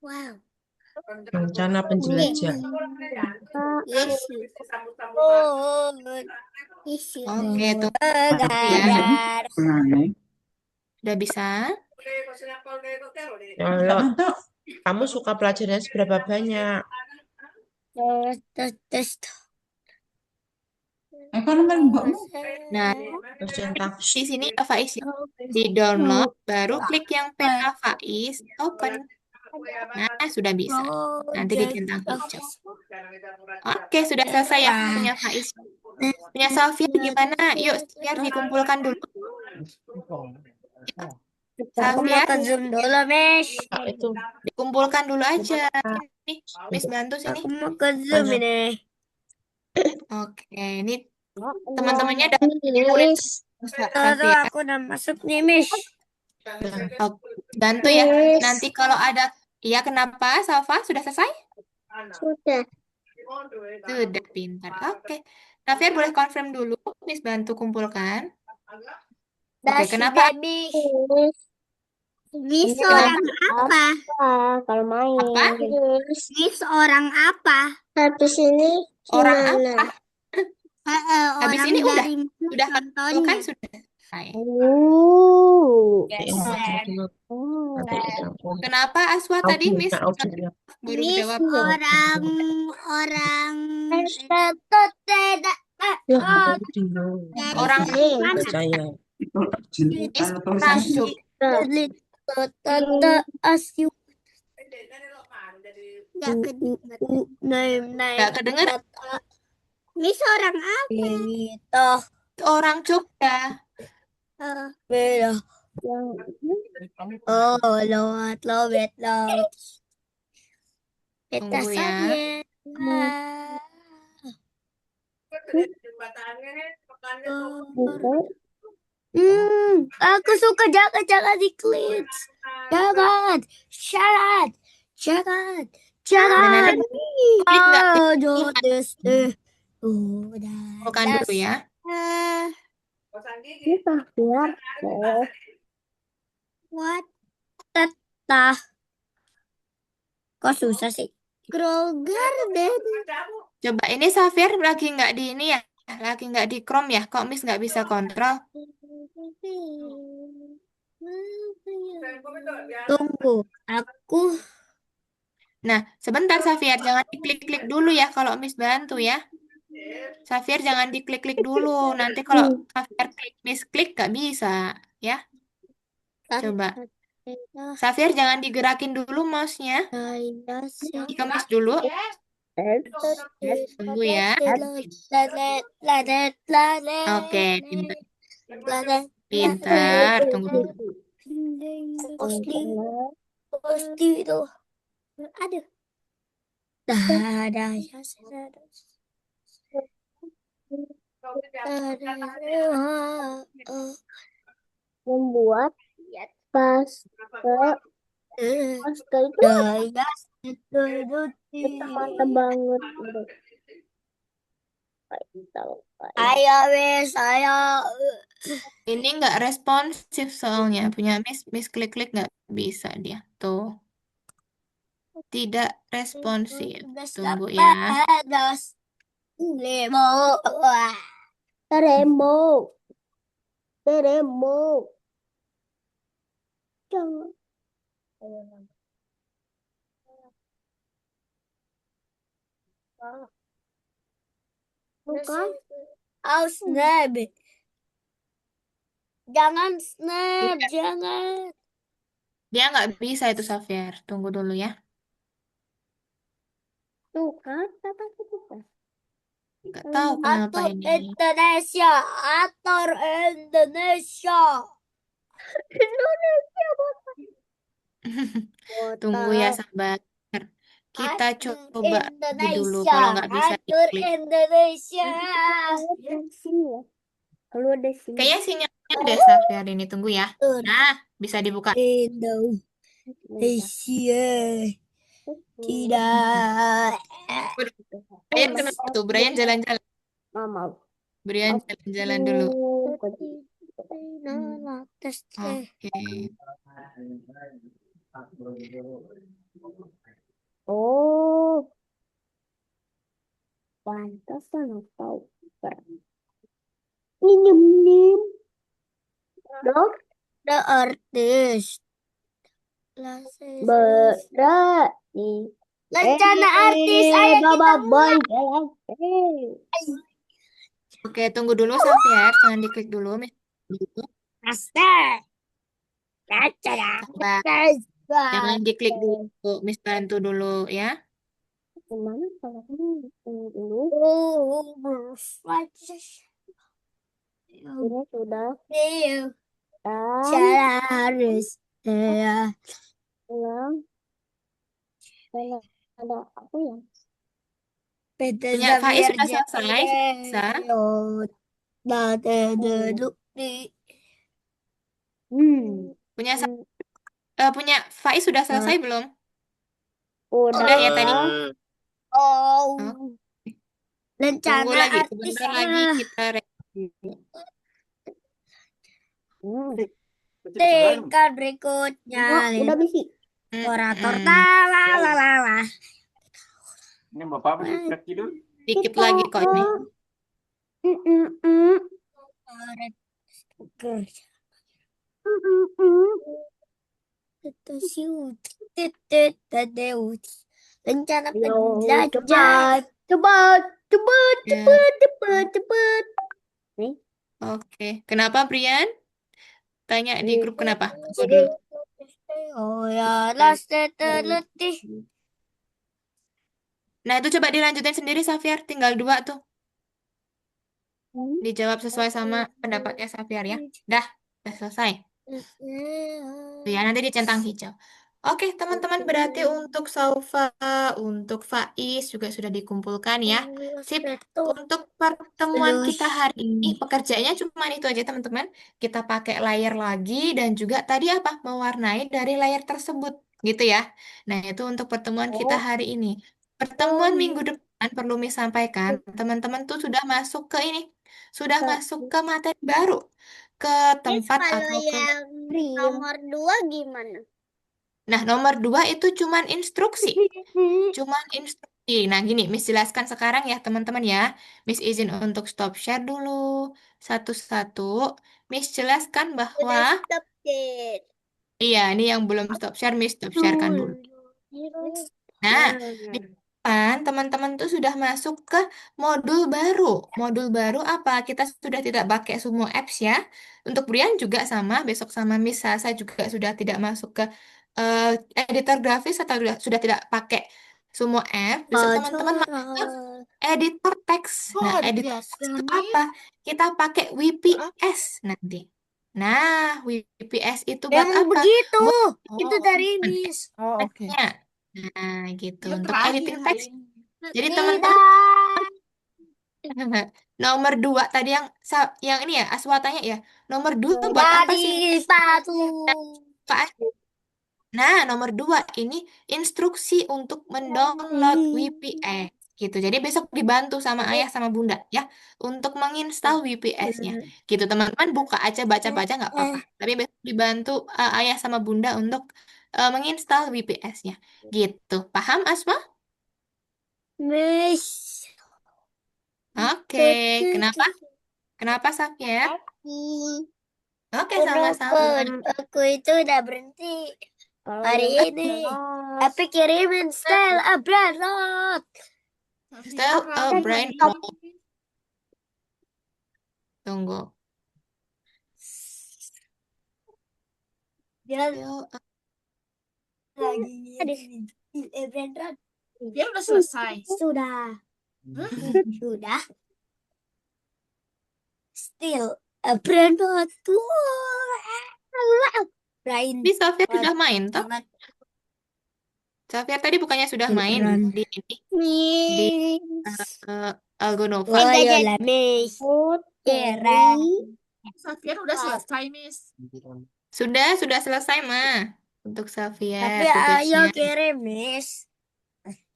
Wow. Rencana penjelajah. Yes. Oke, tuh ya. Udah bisa? Kalau kamu suka pelajaran seberapa banyak? Tes. Nah, Terus centang. di sini ya Faiz ya. Di-download, baru klik yang pena Faiz, open. Nah, sudah bisa. Nanti dicentang hijau. Oke, sudah selesai ya punya Faiz. Punya Safia gimana? Yuk, biar dikumpulkan dulu. Aku mau Safia, ke Zoom dulu, Miss. Itu. dikumpulkan dulu aja. Ini, Miss bantu sini. Aku mau ke Zoom Ayo. ini. Oke, ini teman-temannya udah kumpulin. Tuh, Safia. aku udah masuk nih, Miss. Oke, bantu ya. Nanti kalau ada, iya kenapa? Safa, sudah selesai? Sudah. Sudah pintar. Oke. Safia boleh confirm dulu. Miss bantu kumpulkan. Oke, kenapa? Miss orang apa? Kalau main. Apa? Miss orang apa? Habis ini Orang gimana? apa? Habis Orang ini udah dari sudah kan contohnya. sudah selesai. Kenapa Aswa tadi Miss baru Miss jawab? orang Orang Percaya. Miss masuk. Asyik. Nggak kedengeran. Nggak kedengeran. Miss orang apa? Kita Orang Jogja. beda. Yang Oh, lewat lobet laut. Kita Tunggu ya. Xavier. Aku suka jangan diklik. Jangan, jangan, jangan, Dan nanti jangan. klik nggak Oh, Tuhan. jodoh udah Bukan dulu ya. ini Xavier. What? Tetah. Kok susah sih? Grow Garden. Coba ini Xavier lagi nggak di ini ya. Lagi nggak di Chrome ya. Kok Miss nggak bisa kontrol? Tunggu, aku Nah, sebentar Xavier. Jangan diklik-klik dulu ya kalau Miss bantu ya. Xavier jangan diklik-klik dulu. Nanti kalau Xavier klik, Miss klik nggak bisa. Ya, coba. Xavier jangan digerakin dulu mouse-nya. Dikemis dulu. Tunggu ya. Oke, pintar. Pintar. Tunggu dulu. Pasti itu. Aduh. Ada ya, Membuat paste. Paste itu mantap banget. Ayo wes, ayo. Ini nggak responsif soalnya. Punya Miss klik-klik nggak bisa dia. Tuh. Tidak responsif. Tunggu ya. Dos, limo. Teremo. Teremo. Jangan. Bukan. Oh, snap. Jangan snap, jangan. Dia nggak bisa itu Xavier. Tunggu dulu ya. Tuh kan, kata kita. Nggak tahu kenapa Atur ini. Indonesia, atur Indonesia. Indonesia Tunggu ya sabar. Kita Atur coba lagi dulu. Indonesia, Kalau nggak bisa atur diklik. Indonesia. sini ya. Kalau ada sini. Kayaknya sinyalnya deh Xavier ini. Tunggu ya. Atur Nah, bisa dibuka. Indonesia. Tidak. Brian kenapa tuh? Brian jalan-jalan. Mama. Brian jalan-jalan dulu. Tes Oke. Oh, pantasan tahu. Nyem-nyem. Dok, The artist. berani. Lencana artis, ayo Baba kita boy. Oke, tunggu dulu Xavier. Jangan diklik dulu. Miss. Dulu. master. Lencana Sabar. artis. Jangan diklik dulu. Miss bantu dulu ya. Gimana kalau ini dulu? Oh, Ini sudah. dia Dan harus ulang. Ada apa ya? Punya Faiz sudah selesai. Bisa. Punya punya Faiz sudah selesai belum? Sudah ya tadi? Oh, Tunggu lencana lagi. artis. Sebentar lagi kita review. Tingkat berikutnya. Udah bisi. Orator Mm-mm. talalala. Ini bapak berdekat tidur. Dikit lagi kok ini. Rencana Yo, penjelajah. cepat. Ya. Cepet. Oke. Kenapa Brian? Tanya di grup kenapa? Tunggu dulu. Oh ya, last letih. Nah, itu coba dilanjutin sendiri, Xavier. Tinggal 2 tuh. Dijawab sesuai sama pendapatnya Safiar ya. Udah selesai. Tuh ya, nanti dicentang hijau. Oke, teman-teman, berarti untuk Saufa, untuk Faiz juga sudah dikumpulkan ya. Sip, untuk pertemuan kita hari ini, pekerjaannya cuma itu aja, teman-teman. Kita pakai layar lagi dan juga tadi apa? Mewarnai dari layar tersebut, gitu ya. Nah, itu untuk pertemuan kita hari ini. Pertemuan minggu depan perlu Miss sampaikan, teman-teman tuh sudah masuk ke ini, sudah masuk ke materi baru, ke tempat Kalau atau ke yang nomor 2 gimana? Nah, nomor 2 itu cuman instruksi. Cuman instruksi. Nah, gini, Miss jelaskan sekarang ya, teman-teman ya. Miss izin untuk stop share dulu. Satu-satu. Miss jelaskan bahwa, Udah stop deh. iya, ini yang belum stop share, Miss stop sharekan dulu. Nah, di depan teman-teman tuh sudah masuk ke modul baru. Modul baru apa? Kita sudah tidak pakai semua apps ya. Untuk Brian juga sama, besok sama Miss Sasa juga sudah tidak masuk ke eh, editor grafis atau sudah tidak pakai semua app. Besok teman-teman masuk ke editor teks. Nah, editor teks itu apa? Kita pakai WPS nanti. Nah, WPS itu buat Jangan apa? begitu. Buat Itu dari Miss. teksnya. Nah, gitu. Untuk editing teks. Jadi Tidak. teman-teman nomor 2 tadi yang ini ya aswatanya ya. Nomor 2 buat apa Jadi sih? sepatu. Pak? Nah, nomor 2 ini instruksi untuk mendownload WPS gitu. Jadi besok dibantu sama ayah sama bunda ya untuk menginstal WPS-nya. Gitu teman-teman buka aja baca-baca nggak apa-apa. Tapi besok dibantu ayah sama bunda untuk menginstal WPS-nya. Gitu. Paham Asma? Miss. Oke. Kenapa? Kenapa Safir? Oke, sama-sama. Aku itu udah berhenti hari ini. Tapi kirimin style upload. Still a brain rot. Tunggu. Dia Still a- lagi brain rot. Dia udah selesai. Sudah. Sudah. Still a brain rot. Brain Ini Safir sudah main toh? rot. Safir tadi bukannya sudah main di ini di Algonova. Oh, ya lah, Miss. Kira. Safir udah selesai, Miss. Sudah selesai mah untuk Safir Tapi ayo tugasnya. kirim, Miss.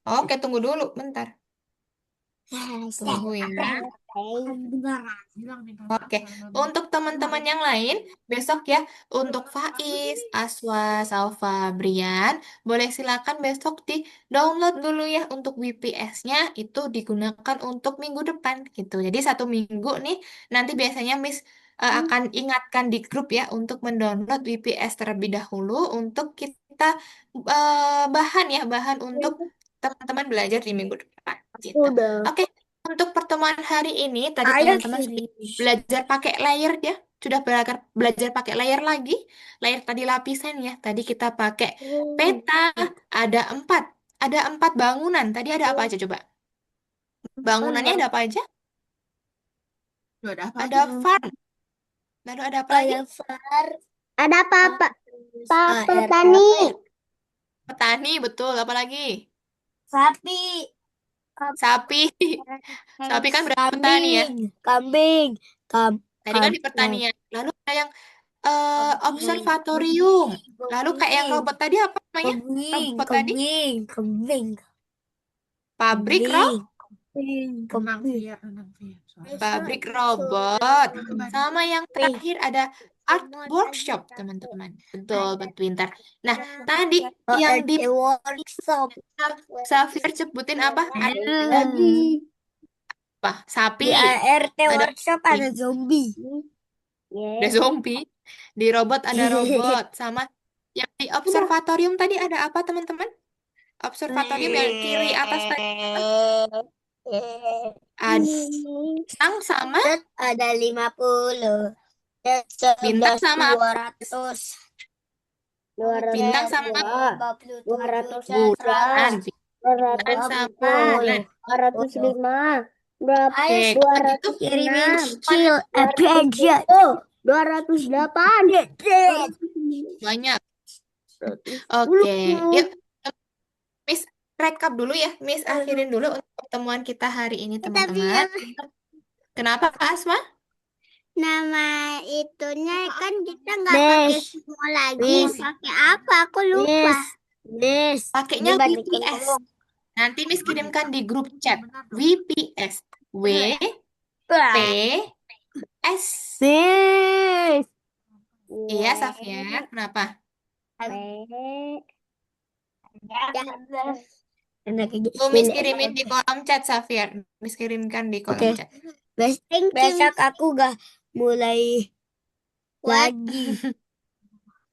Oke, tunggu dulu bentar. Tunggu ya. Oke, untuk teman-teman yang lain, besok ya, untuk Faiz, Aswa, Salva, Brian, boleh silakan besok di-download dulu ya untuk WPS-nya, itu digunakan untuk minggu depan gitu. Jadi 1 minggu nih, nanti biasanya Miss akan ingatkan di grup ya untuk mendownload WPS terlebih dahulu untuk kita bahan untuk teman-teman belajar di minggu depan gitu. Oke. Untuk pertemuan hari ini, tadi Ayo teman-teman sudah kirim. belajar pakai layer ya. Sudah belajar pakai layer lagi. Layer tadi lapisan ya. Tadi kita pakai peta. Ada 4. Ada 4 bangunan. Tadi ada apa aja coba? Bangunannya ada apa aja? Udah ada apa Ada farm. Lalu ada apa lagi? Far. Ada apa-apa? AR. Petani. Petani, betul. Apa lagi? Sapi. Sapi. Sapi kan berarti petani ya. Kambing. Tadi kan di pertanian. Lalu ada yang observatorium. Lalu kayak yang robot tadi apa namanya? Robot tadi? Kambing. Pabrik roh? Renang via. Pabrik robot. Sama yang terakhir ada art workshop, teman-teman. Betul, pintar. Nah, tadi yang di workshop. Safir sebutin apa? Ada apa? Sapi. Di ART Ada workshop ada zombie. zombie. Di robot ada robot. Sama yang di observatorium tadi ada apa, teman-teman? Observatorium yang kiri atas tadi. Ada bintang sama Ada 50. Dan bintang 11 sama apa? 200. Bintang sama 200 bulan. Bintang sama bulan. 205. Berapa? Oke, kalau gitu Kirimin skill Adventure. 208. banyak. Oke, yuk Miss rekap dulu ya. Miss akhirin dulu untuk pertemuan kita hari ini, Tapi teman-teman. Kenapa, Kak Asma? nama itunya kan kita nggak pakai semua lagi. Pakai apa? Aku lupa. Miss. Pakainya VPS. Nanti Miss kirimkan di grup chat. VPS. W, P, S. Miss. Iya, Safia. Kenapa? Miss kirimin di kolom chat, Safia. Miss kirimkan di kolom Oke. chat. Besok aku gak mulai lagi.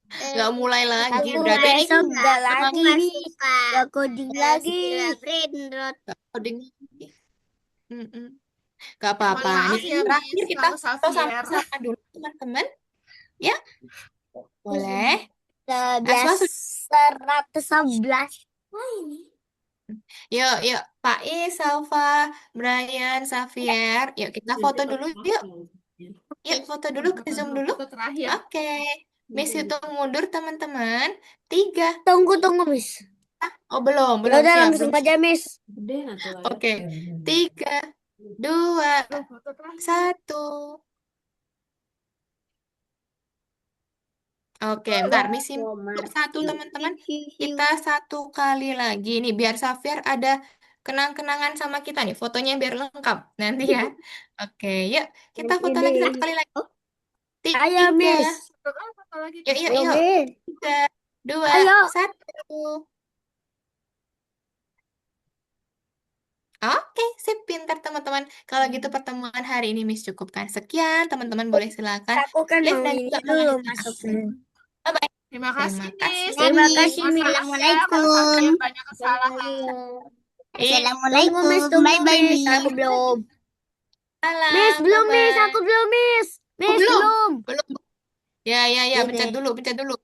Nggak mulai lagi. Aku Berarti ini besok gak lagi. Suka. Gak coding lagi. coding lagi. Gak apa-apa. Ini terakhir kita foto sama-sama dulu, teman-teman. Ya, boleh. Aswa sudah. 111. Yuk, yuk. Pak Is, Salva, Brian, Xavier. Yuk, kita foto dulu yuk. Yuk, foto dulu, ke Zoom dulu. Oke. Miss hitung mundur, teman-teman. 3. Tunggu, Miss. Oh, belum Ya udah siap. langsung aja, Miss. Oke. 3, 2, 1. Oke, bentar. Miss untuk satu, teman-teman. Kita satu kali lagi. Nih, biar Xavier ada kenang-kenangan sama kita nih. Fotonya biar lengkap nanti ya. Oke, yuk. Kita foto lagi satu kali lagi. Ayo, 3. Miss. Yuk, yuk, Ayo, yuk. Miss. 3, 2, Ayo. 1. Oke, sip, pintar teman-teman. Kalau gitu pertemuan hari ini Miss cukupkan. Sekian, teman-teman boleh silakan Aku kan live mau dan ini juga dulu melanjutkan masuk. absen. Bye-bye. Terima kasih, Terima kasih. Terima kasih, Miss. Assalamualaikum. banyak kesalahan. Tunggu, Miss. Bye bye, Miss. Miss. Aku belum. Salam. Miss, belum, Miss. Bye-bye. Aku belum, Miss. Miss, belum? belum. Belum. Ya, Ini. pencet dulu.